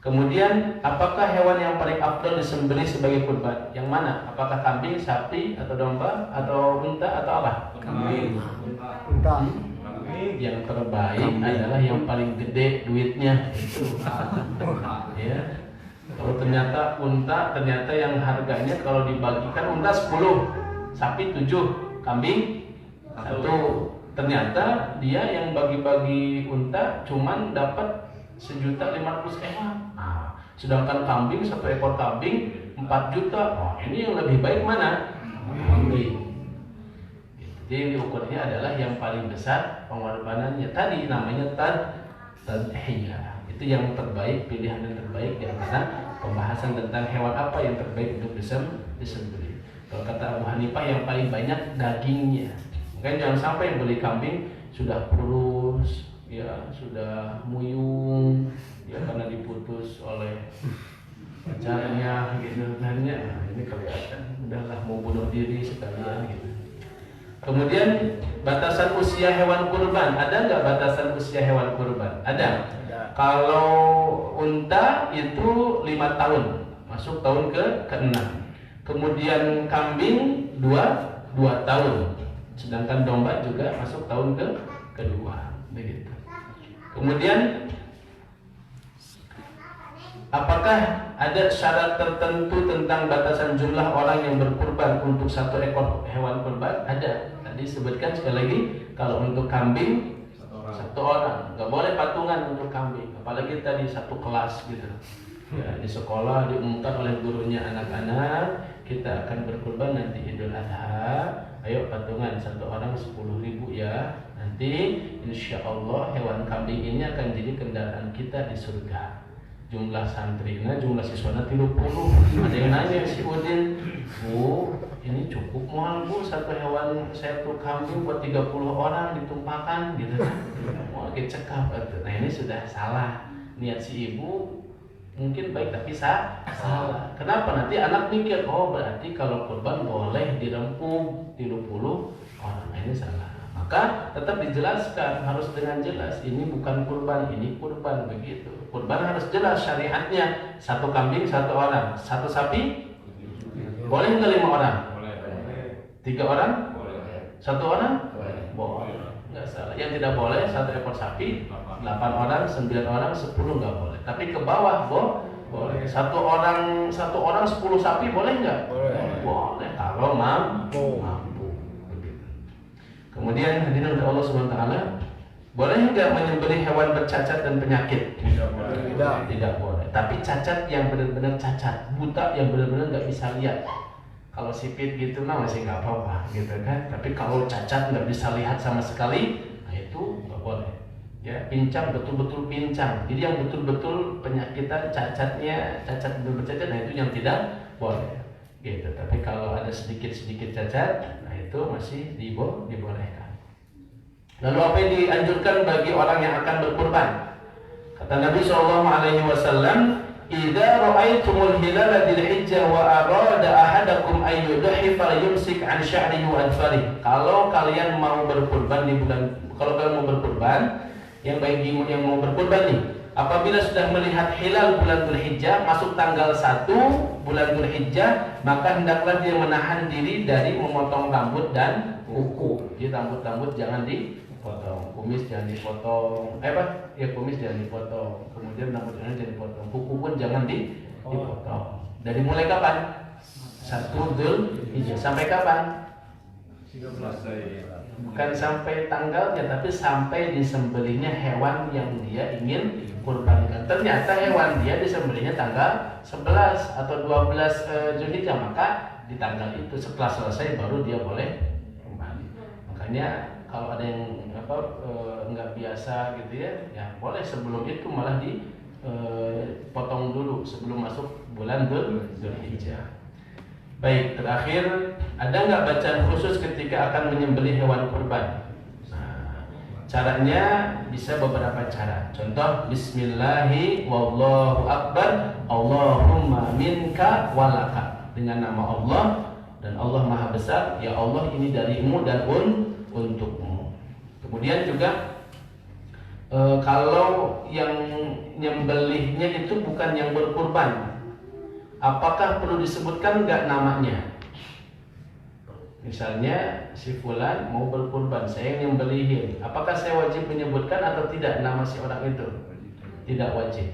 Kemudian, apakah hewan yang paling afdal disembelih sebagai kurban? Yang mana? Apakah kambing, sapi, atau domba, atau unta, atau apa? Kambing. Unta. Yang terbaik adalah yang paling gede duitnya. Ya. Kalau ternyata unta, ternyata yang harganya kalau dibagikan unta 10, sapi 7, kambing 1. Ternyata dia yang bagi-bagi unta cuman dapat 1.500.000. Nah, sedangkan kambing 1 ekor kambing 4 juta. Oh, ini yang lebih baik mana? Kambing. Jadi yang diukurnya adalah yang paling besar pengorbanannya. Tadi namanya tadhiyah. Itu yang terbaik, pilihan yang terbaik di antara pembahasan tentang hewan apa yang terbaik untuk disembelih. Kalau kata Abu Hanifah yang paling banyak dagingnya. Makanya jangan sampai yang beli kambing sudah kurus, ya sudah muyung, ya karena diputus oleh pacarnya gitu kan ya. Nah, ini kelihatan udahlah mau bunuh diri sekalian gitu. Kemudian batasan usia hewan kurban, ada nggak batasan usia hewan kurban? Ada. Kalau unta itu 5 tahun, masuk tahun ke-6. Kemudian kambing 2 tahun, sedangkan domba juga masuk tahun ke-2, begitu. Kemudian apakah ada syarat tertentu tentang batasan jumlah orang yang berkurban untuk 1 ekor hewan kurban? Ada. Tadi sebutkan sekali lagi, kalau untuk kambing 1 orang, nggak boleh patungan untuk kambing, apalagi tadi 1 kelas gitu. Ya, di sekolah diumumkan oleh gurunya, anak-anak kita akan berkurban nanti Idul Adha, ayo patungan 1 orang 10.000 ya. Nanti insya Allah hewan kambing ini akan jadi kendaraan kita di surga. Jumlah santrinya, jumlah siswana 30. Ada yang nanya si Udin, Bu, ini cukup mahal Bu, 1 hewan 1 kambing buat 30 orang ditumpahkan gitu kan. Mau cekap. Nah ini sudah salah. Niat si ibu mungkin baik tapi salah. Kenapa? Nanti anak mikir, oh berarti kalau kurban boleh dirempung 30 orang. Nah, ini salah. Maka tetap dijelaskan, harus dengan jelas, ini bukan kurban, ini kurban, begitu. Kurban harus jelas syariatnya. 1 kambing 1 orang, 1 sapi boleh nggak 5 orang? Boleh. 3 orang? Boleh. 1 orang? Boleh. Nggak salah. Yang tidak boleh 1 ekor sapi, 8 orang, 9 orang, 10 nggak boleh. Tapi ke bawah boleh. 1 orang 10 sapi boleh nggak? Boleh. Kalau mampu. Kemudian hadirin Allah Subhanahu wa taala, Boleh nggak menyembelih hewan bercacat dan penyakit? Tidak. Boleh. Tapi cacat yang benar-benar cacat, buta yang benar-benar nggak bisa lihat. Kalau sipit gitu mah masih nggak apa-apa, gitu kan. Tapi kalau cacat nggak bisa lihat sama sekali, nah itu nggak boleh. Ya, pincang betul-betul pincang. Jadi yang betul-betul penyakitan cacatnya, cacat bercacat, nah itu yang tidak boleh. Gitu. Tapi kalau ada sedikit-sedikit cacat, nah itu masih dibolehkan. Lalu apa yang dianjurkan bagi orang yang akan berkurban? Kata Nabi SAW, "Idza ra'aitumul hilala dzil hijjah wa arada ahadakum ay yudhi falyumsik an sya'rihi wa adfarihi." Kalau kalian mau berkurban di bulan, kalau kalian mau berkurban, yang mau berkurban nih, apabila sudah melihat hilal bulan Dzulhijjah masuk tanggal 1 bulan Dzulhijjah, maka hendaklah dia menahan diri dari memotong rambut dan kuku. Jadi rambut jangan dipotong, kumis jangan dipotong, kumis jangan dipotong, kemudian rambut jangan dipotong, kuku pun jangan dipotong. Dari mulai kapan? 1 Dzulhijjah sampai kapan? 13. Bukan sampai tanggalnya, tapi sampai disembelihnya hewan yang dia ingin kurbankan. Ternyata hewan dia disembelihnya tanggal 11 atau 12 Dzulhijjah, maka di tanggal itu setelah selesai baru dia boleh kembali. Makanya kalau ada yang nggak biasa gitu ya boleh sebelum itu malah dipotong dulu sebelum masuk bulan Dzulhijjah. Baik, terakhir, ada nggak bacaan khusus ketika akan menyembelih hewan kurban? Nah, caranya bisa beberapa cara. Contoh, Bismillahi wallahu akbar, Allahumma minka walaka. Dengan nama Allah dan Allah Maha Besar, ya Allah ini darimu dan untukmu. Kemudian juga kalau yang nyembelihnya itu bukan yang berkurban, apakah perlu disebutkan nggak namanya? Misalnya si fulan mau berkurban, saya yang nyembelihin. Apakah saya wajib menyebutkan atau tidak nama si orang itu? Tidak wajib,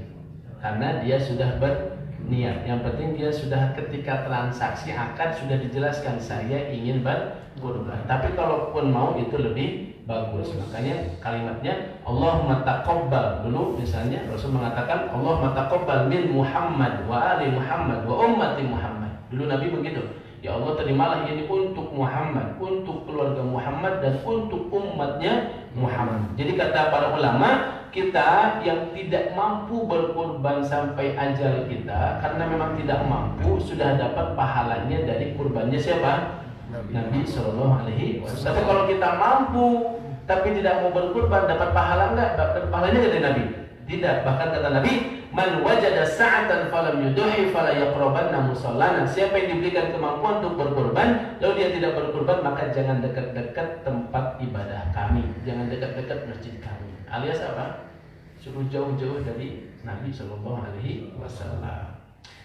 karena dia sudah berniat. Yang penting dia sudah ketika transaksi akad sudah dijelaskan saya ingin berkurban. Tapi kalaupun mau itu lebih bagus. Makanya kalimatnya Allahumma taqabbal dulu, misalnya Rasul mengatakan Allahumma taqabbal min Muhammad wa ali Muhammad wa ummati Muhammad. Dulu Nabi begitu. Ya Allah, terimalah ini untuk Muhammad, untuk keluarga Muhammad dan untuk umatnya Muhammad. Jadi kata para ulama, kita yang tidak mampu berkurban sampai ajal kita karena memang tidak mampu, sudah dapat pahalanya dari kurbannya siapa? Nabi Shallallahu Alaihi Wasallam. Tapi kalau kita mampu tapi tidak mau berkurban, dapat pahala enggak? Dapat pahalanya dari Nabi? Tidak. Bahkan kata Nabi, man wajada sa'atan falam yudhi fala yaqrabanna musallana. Siapa yang diberikan kemampuan untuk berkurban lalu dia tidak berkurban, maka jangan dekat-dekat tempat ibadah kami, jangan dekat-dekat masjid kami. Alias apa? Suruh jauh-jauh dari Nabi Shallallahu Alaihi Wasallam.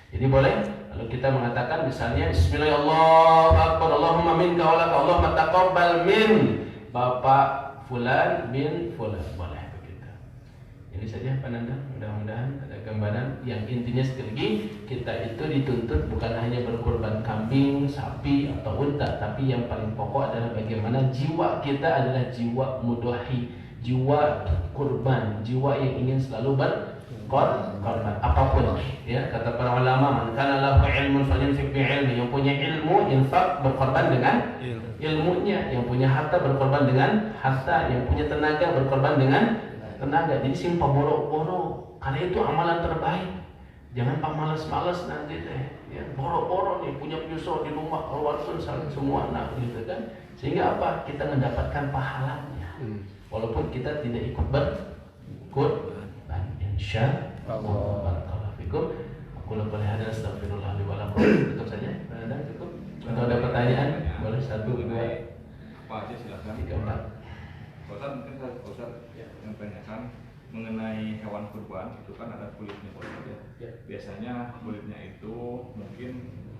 Jadi boleh kalau kita mengatakan misalnya Bismillahirrahmanirrahim, Allahumma minka walaka, Allahumma taqabbal min Bapak Fulan bin Fulan, boleh begitu. Ini saja Pananda, mudah-mudahan ada gambaran. Yang intinya sekali lagi, kita itu dituntut bukan hanya berkorban kambing, sapi atau unta, tapi yang paling pokok adalah bagaimana jiwa kita adalah jiwa mudhahi, jiwa kurban, jiwa yang ingin selalu berkorban apapun. Ya, kata para ulama, man kana lahu ilmun falyunfiq bi ilmi, yang punya ilmu infak berkorban dengan ilmunya, yang punya harta berkorban dengan harta, yang punya tenaga berkorban dengan tenaga. Jadi simpah boro-boro, karena itu amalan terbaik. Jangan pamalas-malas nanti teh. Ya, boro-boro nih punya pisau di rumah, keluarkan saling semua anak gitu kan. Sehingga apa? Kita mendapatkan pahalanya. Walaupun kita tidak ikut berkorban. Insyaallah. Barakallahu fikum. Aku boleh hadal astagfirullah li wa lakum. Tutup saja. Ada cukup? Atau ada pertanyaan? Boleh 1, 2, Pak Haji silakan. 3, 4. Ustaz, mungkin Ustaz yang tanyakan mengenai hewan kurban itu kan ada kulitnya Ustaz ya. Biasanya kulitnya itu mungkin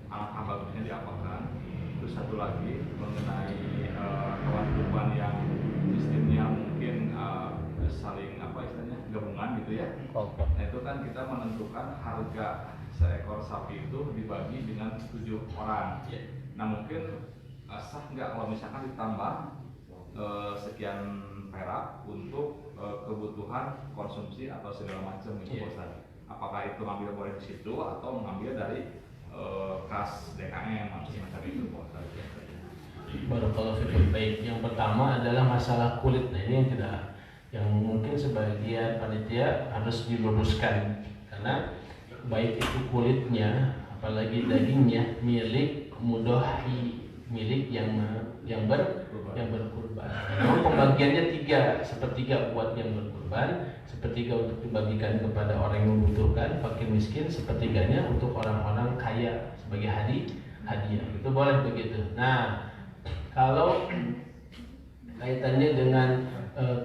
alangkah bagusnya diapakan. Terus satu lagi mengenai hewan kurban yang sistemnya mungkin saling apa istilahnya gabungan gitu ya. Nah itu kan kita menentukan harga seekor sapi itu dibagi dengan 7 orang. Nah mungkin sah nggak kalau misalkan ditambah sekian perak untuk kebutuhan konsumsi atau segala macam itu Pak Ustadz. Apakah itu ngambil boleh di situ atau mengambil dari kas DKM atau semacam itu Pak Ustadz? Barakallahu fikum. Baik, yang pertama adalah masalah kulit. Nah, ini yang mungkin sebagian panitia harus diluruskan, karena baik itu kulitnya apalagi dagingnya milik mudohi, milik yang berkurban. Memang pembagiannya 3, sepertiga buat yang berkurban, sepertiga untuk dibagikan kepada orang yang membutuhkan, fakir miskin, sepertiganya untuk orang-orang kaya sebagai hadiah. Itu boleh begitu. Nah, kalau kaitannya dengan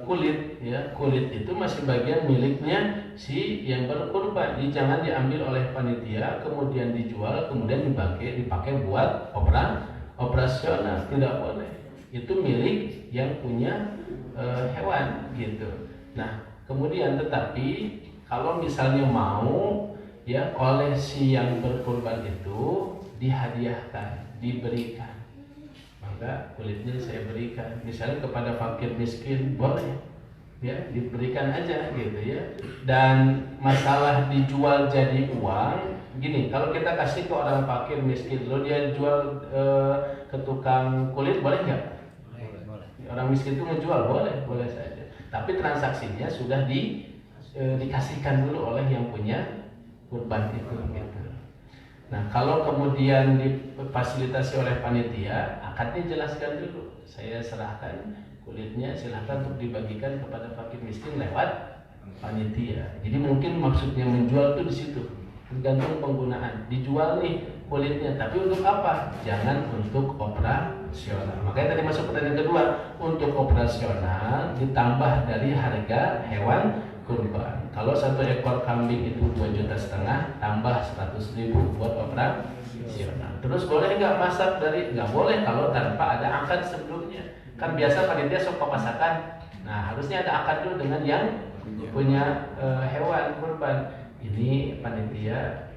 kulit, ya, kulit itu masih bagian miliknya si yang berkurban. Jadi jangan diambil oleh panitia kemudian dijual kemudian dipakai buat operasional, tidak boleh. Itu milik yang punya hewan gitu. Nah, kemudian tetapi kalau misalnya mau ya oleh si yang berkurban itu dihadiahkan, diberikan, maka kulitnya saya berikan misalnya kepada fakir miskin, boleh ya, diberikan aja gitu ya. Dan masalah dijual jadi uang gini, kalau kita kasih ke orang fakir miskin lalu dia jual ke tukang kulit, boleh nggak? Boleh. Orang miskin itu ngejual, boleh saja, tapi transaksinya sudah dikasihkan dulu oleh yang punya kurban itu gitu. Nah, kalau kemudian difasilitasi oleh panitia, akadnya jelaskan dulu. Saya serahkan kulitnya, silahkan untuk dibagikan kepada fakir miskin lewat panitia. Jadi mungkin maksudnya menjual itu di situ, tergantung penggunaan. Dijual nih kulitnya, tapi untuk apa? Jangan untuk operasional. Makanya tadi masuk pertanyaan kedua, untuk operasional ditambah dari harga hewan kurban. Kalau 1 ekor kambing itu 2,5 juta, tambah 100.000 buat operasional. Terus boleh nggak masak dari? Nggak boleh kalau tanpa ada akad sebelumnya. Kan biasa panitia sok pasakan. Nah, harusnya ada akad dulu dengan yang punya hewan kurban. Ini panitia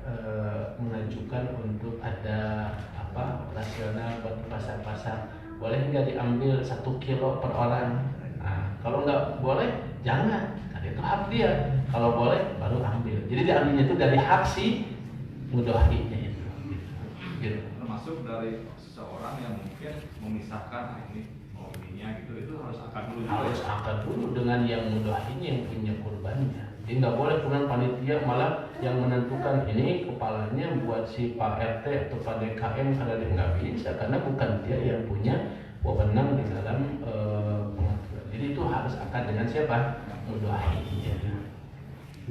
mengajukan untuk ada operasional buat pasar-pasar. Boleh nggak diambil 1 kilo per orang? Nah, kalau nggak boleh, jangan. Itu hak dia. Kalau boleh baru ambil. Jadi diambilnya itu dari hak si mudohinya itu. Gitu. Termasuk dari seseorang yang mungkin memisahkan ininya gitu, itu harus akad dulu. Harus akad dulu dengan yang mudohinya, yang punya kurbannya. Jadi nggak boleh kemudian panitia malah yang menentukan ini kepalanya buat si Pak RT atau Pak DKM, karena dia nggak bisa, karena bukan dia yang punya wewenang di dalam pengaturan. Jadi itu harus akad dengan siapa? Mudohinya.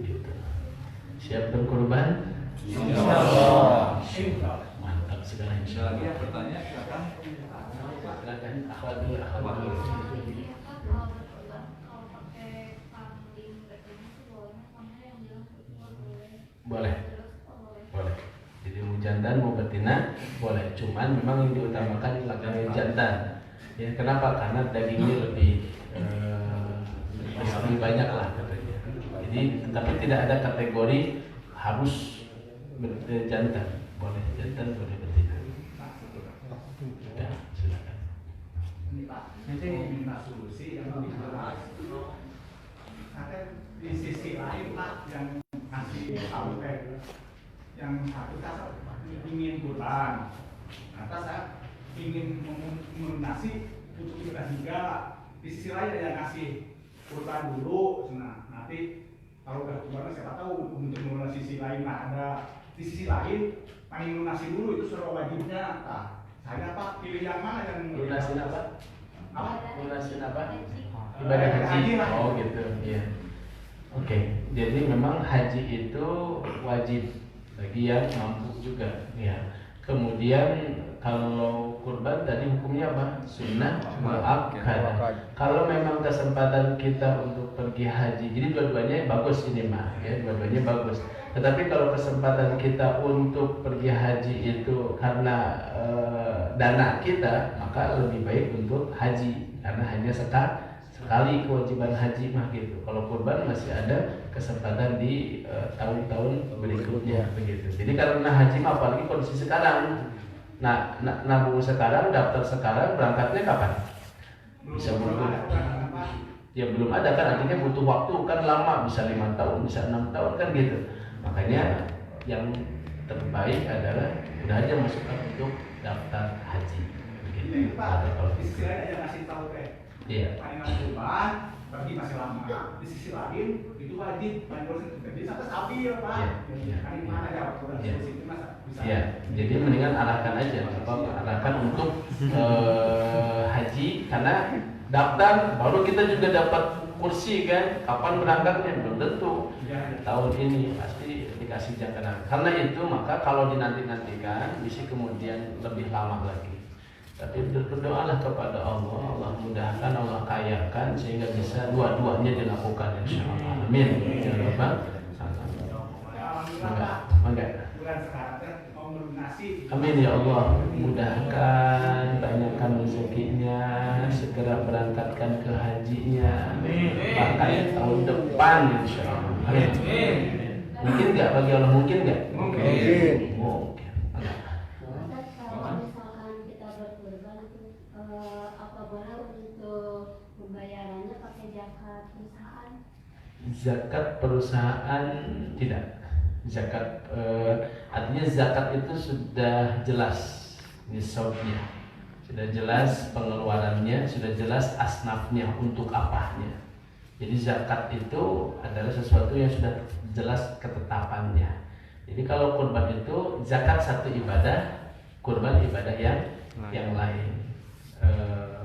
Gitu. Siap berkorban? Insyaallah. Mantap sekali. Ada lagi yang bertanya, silakan. Silakan. Akhwat dulu. Boleh. Jadi mau jantan mau betina boleh. Cuman memang yang diutamakan laki-laki jantan. Ya, kenapa? Karena dagingnya lebih banyak lah katanya. Jadi tapi tidak ada kategori harus jantan. Boleh jantan, boleh betina. Ya, silakan. Nanti minta solusi yang dibahas. Ada di sisi lain Pak yang ngasih sampai yang satu kan ingin kurban, kata saya ingin melunasi untuk kita 3. Di sisi lain ada yang ngasih kurban dulu, nah nanti kalau udah kurban siapa tahu untuk melunasi sisi lain. Nah ada di sisi lain pengen melunasi dulu, itu sudah wajibnya. Nah saya Pak pilih yang mana yang Lunasin apa? Apa? Lunasin apa? Ibadah haji. Oh gitu, iya. Oke, jadi memang haji itu wajib bagi yang mampu juga, ya. Kemudian kalau kurban tadi hukumnya apa? Sunnah muakkad. Kalau memang kesempatan kita untuk pergi haji, jadi dua-duanya bagus ini mah, ya, dua-duanya bagus. Tetapi kalau kesempatan kita untuk pergi haji itu karena dana kita, maka lebih baik untuk haji karena hanya sekali kewajiban haji mah gitu. Kalau kurban masih ada kesempatan di tahun-tahun berikutnya begitu. Jadi karena haji mah apalagi kondisi sekarang, nabung sekarang, daftar sekarang, berangkatnya kapan? Bisa mundur. Ya belum ada kan, artinya butuh waktu kan lama, bisa 5 tahun, bisa 6 tahun kan gitu. Makanya yang terbaik adalah udah aja masukkan untuk daftar haji. Ini Begitu. Pak, di sisi lain aja ngasih tahu Iya. palingan kurban, berarti masih lama. Di sisi lain itu wajib, jadi sampai stabil Pak. Iya. Kan di mana ya waktu Iya. itu masa bisa. Ya, jadi mendingan arahkan aja, arahkan untuk haji, karena daftar baru kita juga dapat kursi kan. Kapan berangkatnya belum tentu. Tahun ini pasti dikasih jaminan. Karena itu maka kalau dinanti-nantikan bisa kemudian lebih lama lagi. Tapi berdoalah kepada Allah, Allah mudahkan, Allah kayakan sehingga bisa dua-duanya dilakukan insyaallah. Amin. Ya Rabbal alamin. Mangga. Bulan sekarang kan mau melunasi. Amin ya Allah, mudahkan, banyakkan rezekinya, segera berangkatkan ke hajinya, bahkan tahun depan insya Allah. Amin. Mungkin nggak bagi Allah, mungkin nggak? Mungkin. Mungkin. Ustaz, kalau misalkan kita berkurban itu apa boleh untuk pembayarannya pakai zakat perusahaan? Zakat perusahaan tidak. Zakat artinya zakat itu sudah jelas nisabnya, sudah jelas pengeluarannya, sudah jelas asnafnya untuk apanya. Jadi zakat itu adalah sesuatu yang sudah jelas ketetapannya. Jadi kalau kurban itu zakat satu ibadah, kurban ibadah yang lain.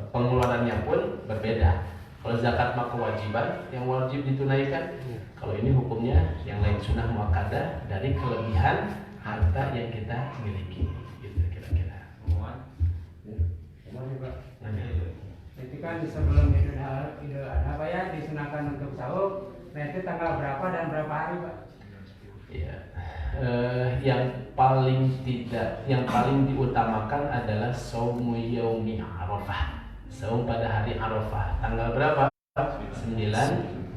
Pengeluarannya pun berbeda. Kalau zakat mah kewajiban yang wajib ditunaikan. Kalau ini hukumnya yang lain, sunnah muakkadah dari kelebihan harta yang kita miliki. Gitu kira-kira. Itu kan sebelum Idul Adha Pak ya disunahkan untuk sahur. Nah itu tanggal berapa dan berapa hari Pak? Ya, yang paling diutamakan adalah saumu yaumi Arafah. Saum pada hari Arafah. Tanggal berapa? 9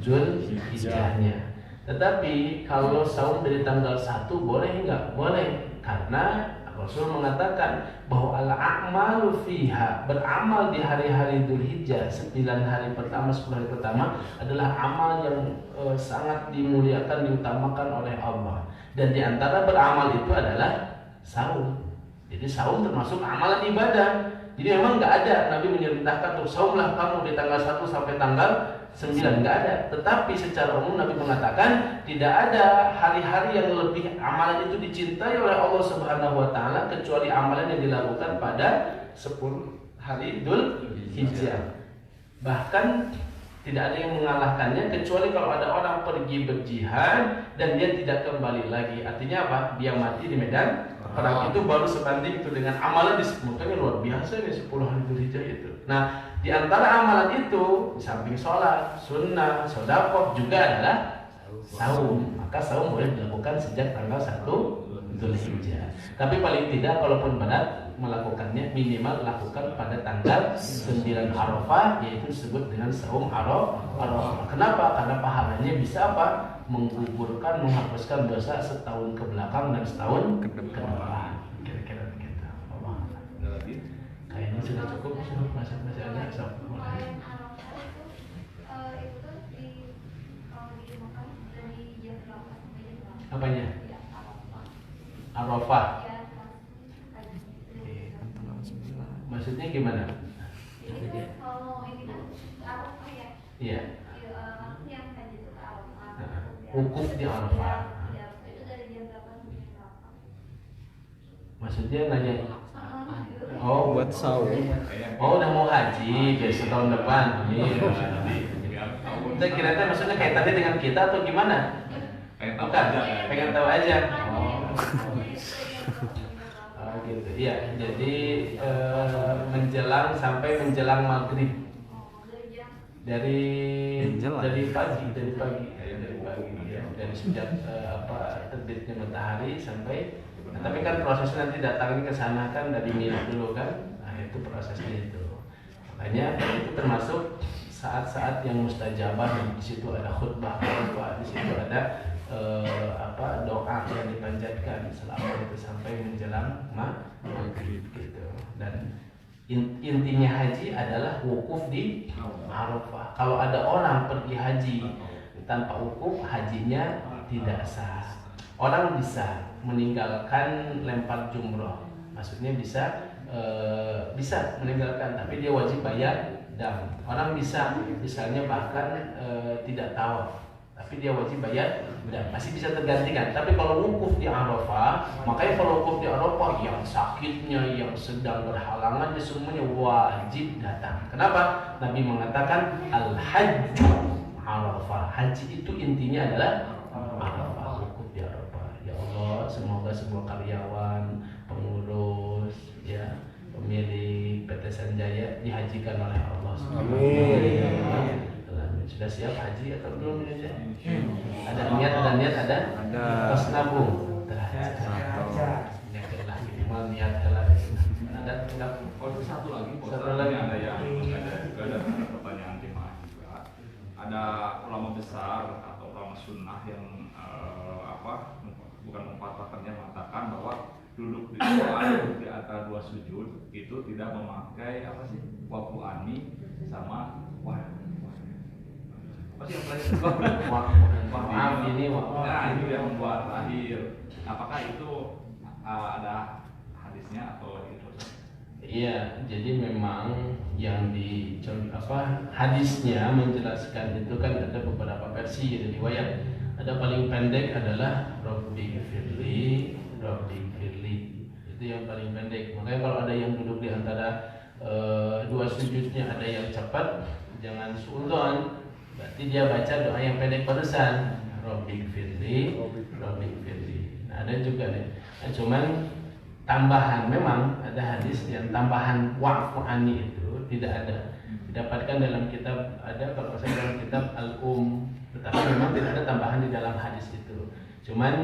Zulhijjahnya. Tetapi kalau saum dari tanggal 1 boleh enggak? Boleh. Karena Rasul mengatakan bahwa al-a'malu fiha, beramal di hari-hari Dzulhijjah 9 hari pertama, 10 hari pertama adalah amal yang sangat dimuliakan, diutamakan oleh Allah. Dan di antara beramal itu adalah saum. Jadi saum termasuk amalan ibadah. Jadi memang nggak ada Nabi memerintahkan untuk saumlah kamu di tanggal 1 sampai tanggal 9, nggak ada. Tetapi secara umum Nabi mengatakan tidak ada hari-hari yang lebih amalan itu dicintai oleh Allah Subhanahu wa taala kecuali amalan yang dilakukan pada 10 hari Dzulhijjah. Bahkan tidak ada yang mengalahkannya kecuali kalau ada orang pergi berjihad dan dia tidak kembali lagi. Artinya apa? Dia mati di medan perang. Itu baru sebanding itu dengan amalan disebutkannya luar biasa nih 10 hari Dzulhijjah itu. Nah, di antara amalan itu di samping sholat, sunnah, sedekah juga adalah saum. Maka saum boleh dilakukan sejak tanggal 1 Dzulhijjah. Tapi paling tidak kalaupun berat melakukannya minimal lakukan pada tanggal 9 Arafah, yaitu disebut dengan saum Arafah. Kenapa? Karena pahalanya bisa apa? Menggugurkan, menghapuskan dosa setahun ke belakang dan setahun ke depan. Kira-kira begitu. Kayaknya sudah cukup, masih ada sok. Selain Arafah itu tuh kalau dimakan dari jam berapa sampai jam berapa? Apanya? Ya, Arafah. Arafah. Ya, Maksudnya gimana? jadi kalau ini kan Arafah ya. Iya. Yang haji itu ke Arafah. Wukuf di Arafah. Ya, itu dari jam berapa sampai jam berapa? Maksudnya nanya. Oh, Oh, Buat saum. oh udah mau haji besok tahun depan. Iya. Kita kira-kira maksudnya kayak tadi dengan kita atau gimana? Pengen tahu Bukan, aja. pengen tahu aja. Oh. Oh gitu. Iya, jadi menjelang sampai menjelang maghrib dari Menjelang. dari pagi ya. Dari sejak terbitnya matahari sampai. Nah, tapi kan prosesnya nanti datangnya ke sana kan dari Mina dulu kan. Nah, itu prosesnya itu. Makanya itu termasuk saat-saat yang mustajabah, dan di situ ada khutbah, di situ ada doa yang dipanjatkan selama itu sampai menjelang maghrib gitu. Dan Intinya haji adalah wukuf di Arafah. Kalau ada orang pergi haji tanpa wukuf, hajinya tidak sah. Orang bisa meninggalkan lempar jumroh, maksudnya bisa meninggalkan, tapi dia wajib bayar dam. Orang bisa misalnya bahkan tidak tawaf, tapi dia wajib bayar dam, masih bisa tergantikan. Tapi kalau wukuf di Arafah, makanya kalau wukuf di Arafah yang sakitnya, yang sedang berhalangan, semuanya wajib datang. Kenapa? Nabi mengatakan al-hajju Arafah. Haji itu intinya adalah Arafah, wukuf di Arafah. Ya Allah, semoga semua karyawan, pengurus, ya, pemilik PT Sanjaya dihajikan oleh Allah. Amin. Sudah siap haji atau belum? Ada niat, ada. Pas nabung. Ya lah, minimal niat lah. Ada enggak? Oh, satu lagi, Satu lagi. ada juga ada pertanyaan jemaah juga. Ada ulama besar atau ulama sunnah yang bukan memfatwakannya, mengatakan bahwa duduk di antara dua sujud itu tidak memakai wafu ani sama apa sih yang terakhir? Ini yang membuat lahir. Apakah itu ada hadisnya atau itu? Iya, jadi memang yang hadisnya menjelaskan itu kan ada beberapa versi dari riwayat. Ada paling pendek adalah Rabbi firli. Itu yang paling pendek. Makanya kalau ada yang duduk di antara dua sujudnya, ada yang cepat, jangan suudzon. Berarti dia baca doa yang pendek barusan, Rabbi firli. Nah, ada juga nih. Nah, cuman tambahan, memang ada hadis yang tambahan wa'fu ani itu tidak ada. Didapatkan dalam kitab, ada kalau saya dalam kitab tetapi memang tidak ada tambahan di dalam hadis itu. Cuman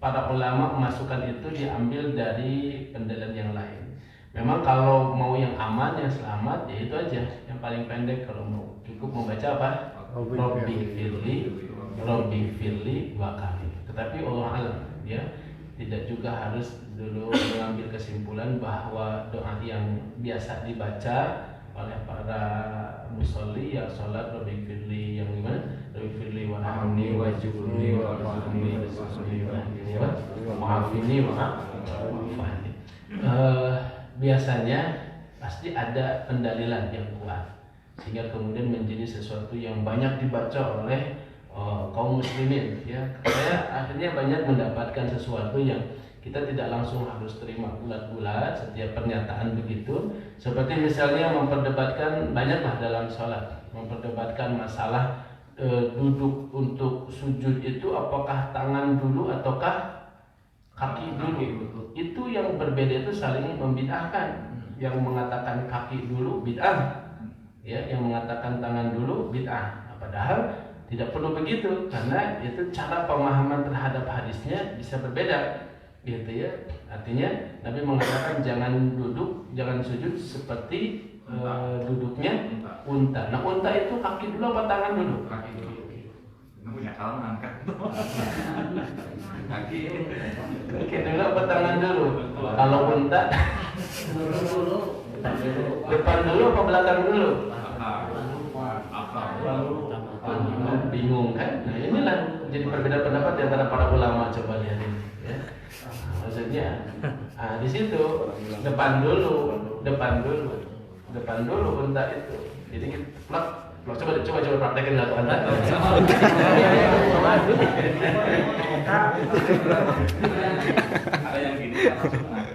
para ulama memasukkan itu diambil dari pendalan yang lain. Memang kalau mau yang aman, yang selamat, ya itu aja yang paling pendek. Kalau mau cukup membaca apa? Rabbi firli dua kali. Tetapi Allah alam, ya, tidak juga harus dulu mengambil kesimpulan bahwa doa yang biasa dibaca oleh para musolli ya sholat Rabbi firli yang gimana? Rabbi firli warhamni wajibni warhamni wa'afini wa'afani. Biasanya pasti ada pendalilan yang kuat sehingga kemudian menjadi sesuatu yang banyak dibaca oleh kaum muslimin, ya. Saya akhirnya banyak mendapatkan sesuatu yang kita tidak langsung harus terima bulat-bulat setiap pernyataan begitu. Seperti misalnya memperdebatkan, banyaklah dalam sholat memperdebatkan masalah duduk untuk sujud itu apakah tangan dulu ataukah kaki dulu. Itu yang berbeda itu saling membid'ahkan. Yang mengatakan kaki dulu bid'ah, ya, yang mengatakan tangan dulu bid'ah. Padahal tidak perlu begitu, karena itu cara pemahaman terhadap hadisnya bisa berbeda, gitu ya. Artinya Nabi mengatakan jangan sujud seperti duduknya unta. Nah, unta itu kaki dulu apa tangan dulu? Kaki dulu. Nggak punya akal mengangkat. Kaki dulu apa tangan dulu? Kalau unta depan dulu apa belakang dulu? Bingung kan? Nah, inilah jadi perbedaan pendapat di antara para ulama. Coba lihat ini, ya. Maksudnya di situ depan dulu unta itu. Jadi kita coba praktekin satu unta. ada yang gini.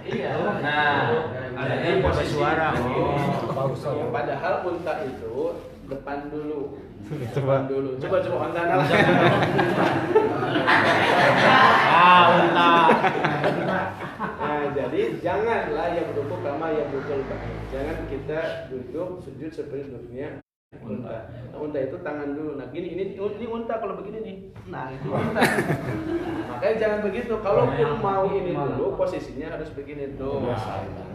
Iya. Nah, jadi posisi suara. Padahal unta itu depan dulu. Coba unta lah. Unta. Nah, jadi janganlah yang duduk sama yang duduk. Jangan kita duduk sujud seperti duduknya unta. Nah, unta itu tangan dulu. Nah, ini unta kalau begini nih. Nah, itu unta. Makanya jangan begitu. Kalaupun mau ini dulu, posisinya harus begini tuh.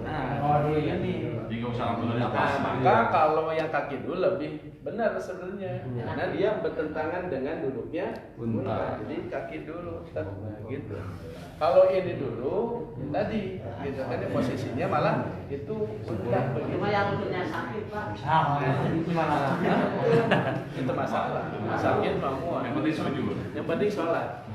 Nah, ini. Bingung sama benernya apa? Nah, maka kalau yang kaki dulu lebih benar sebenarnya, karena dia bertentangan dengan duduknya unta. Jadi kaki dulu, gitu. Kalau ini dulu, tadi, gitu kan posisinya malah itu unta begini. Cuma yang untuknya sakit Pak. Itu masalah. Sakit mau. Yang penting sujud. Yang penting sholat.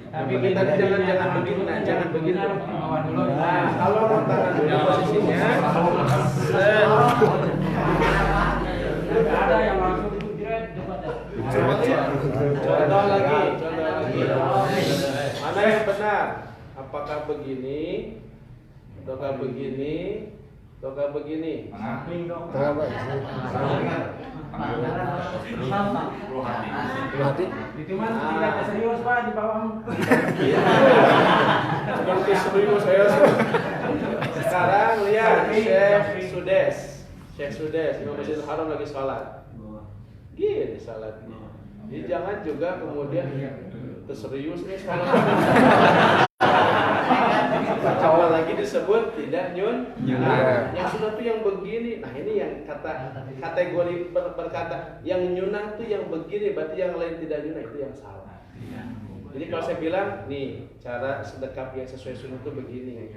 Tapi Tapi tadi jangan begitu, nah, jangan begitu. Bawah dulu. Nah, kalau tangan dulu posisinya, Ada yang langsung jeret contoh lagi. Mana yang benar? Apakah begini, ataukah begini, ataukah begini? Samping dong. Hati. Itu mah tidak serius Pak di bawah. Seperti serius saya. Sekarang lihat Syekh Sudes, Imam Masjidil Haram lagi sholat. Gini sholatnya. Jadi jangan juga kemudian terserius nih sholat. Awal lagi disebut tidak nyun. Nah, yang sunnah tuh yang begini. Nah ini yang kategori berkata yang nyunah tuh yang begini, berarti yang lain tidak nyunah itu yang salah. Jadi kalau saya bilang nih cara sedekap yang sesuai sunnah itu begini.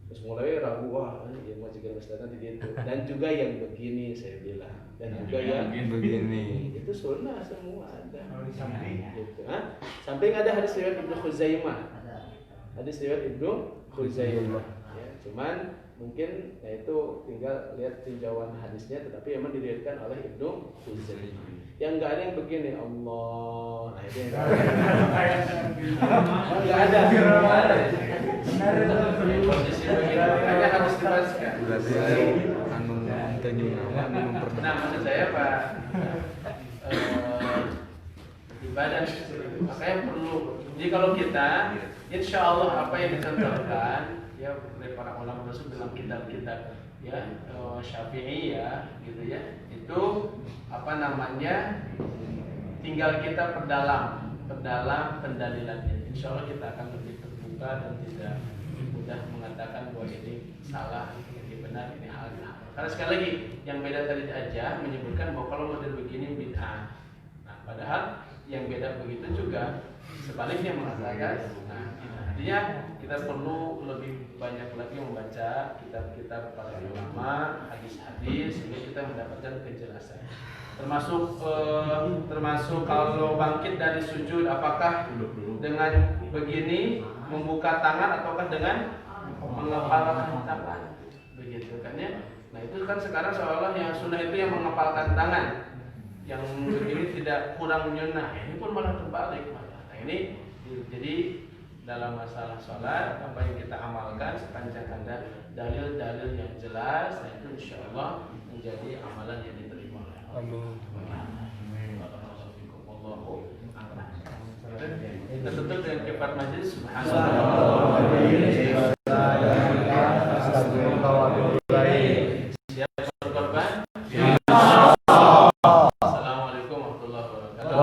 Terus mulai ragu wah yang mau juga mestinya di situ. Dan juga yang begini saya bilang. Dan juga yang begini. Itu sunnah semua ada. Gitu. Samping ada hadis riwayat Ibnu Khuzaimah. Hadis riwayat Ibnu Khuzaimah. Ya, cuman mungkin itu tinggal lihat tinjauan hadisnya, tetapi memang diriwayatkan oleh Ibnu Khuzaimah. Yang enggak ada yang begini Allah. Nah itu yang enggak ada. Posisi begini hanya harus dipastikan. Nah maksud saya Pak, ibadah makanya perlu. Jadi kalau kita insya Allah apa yang dicontohkan ya oleh para ulama Rasul dalam kitab-kitab ya Syafi'i ya gitu ya, itu apa namanya tinggal kita perdalam pendalilannya. Insya Allah kita akan lebih terbuka dan tidak mudah mengatakan bahwa ini salah, ini benar, ini hal yang haram. Karena sekali lagi yang beda tadi aja menyebutkan bahwa kalau model begini bid'ah. Nah padahal yang beda begitu juga sebaliknya mengatakan. Nah artinya kita perlu lebih banyak lagi membaca kitab-kitab para ulama, hadis-hadis sehingga kita mendapatkan kejelasan. Termasuk kalau bangkit dari sujud apakah dengan begini membuka tangan ataukah dengan mengepalkan tangan begitu kan ya. Nah itu kan sekarang seolah yang sunnah itu yang mengepalkan tangan, yang begini tidak kurang nyunah. Ini pun malah terbalik malah. Nah ini jadi dalam masalah sholat apa yang kita amalkan sepanjang ada dalil-dalil yang jelas, nah itu insya Allah menjadi amalan yang diterima oleh Allah. Kita tutup dengan kifat majlis. Subhanallah. Siap berkorban. Assalamualaikum warahmatullahi wabarakatuh.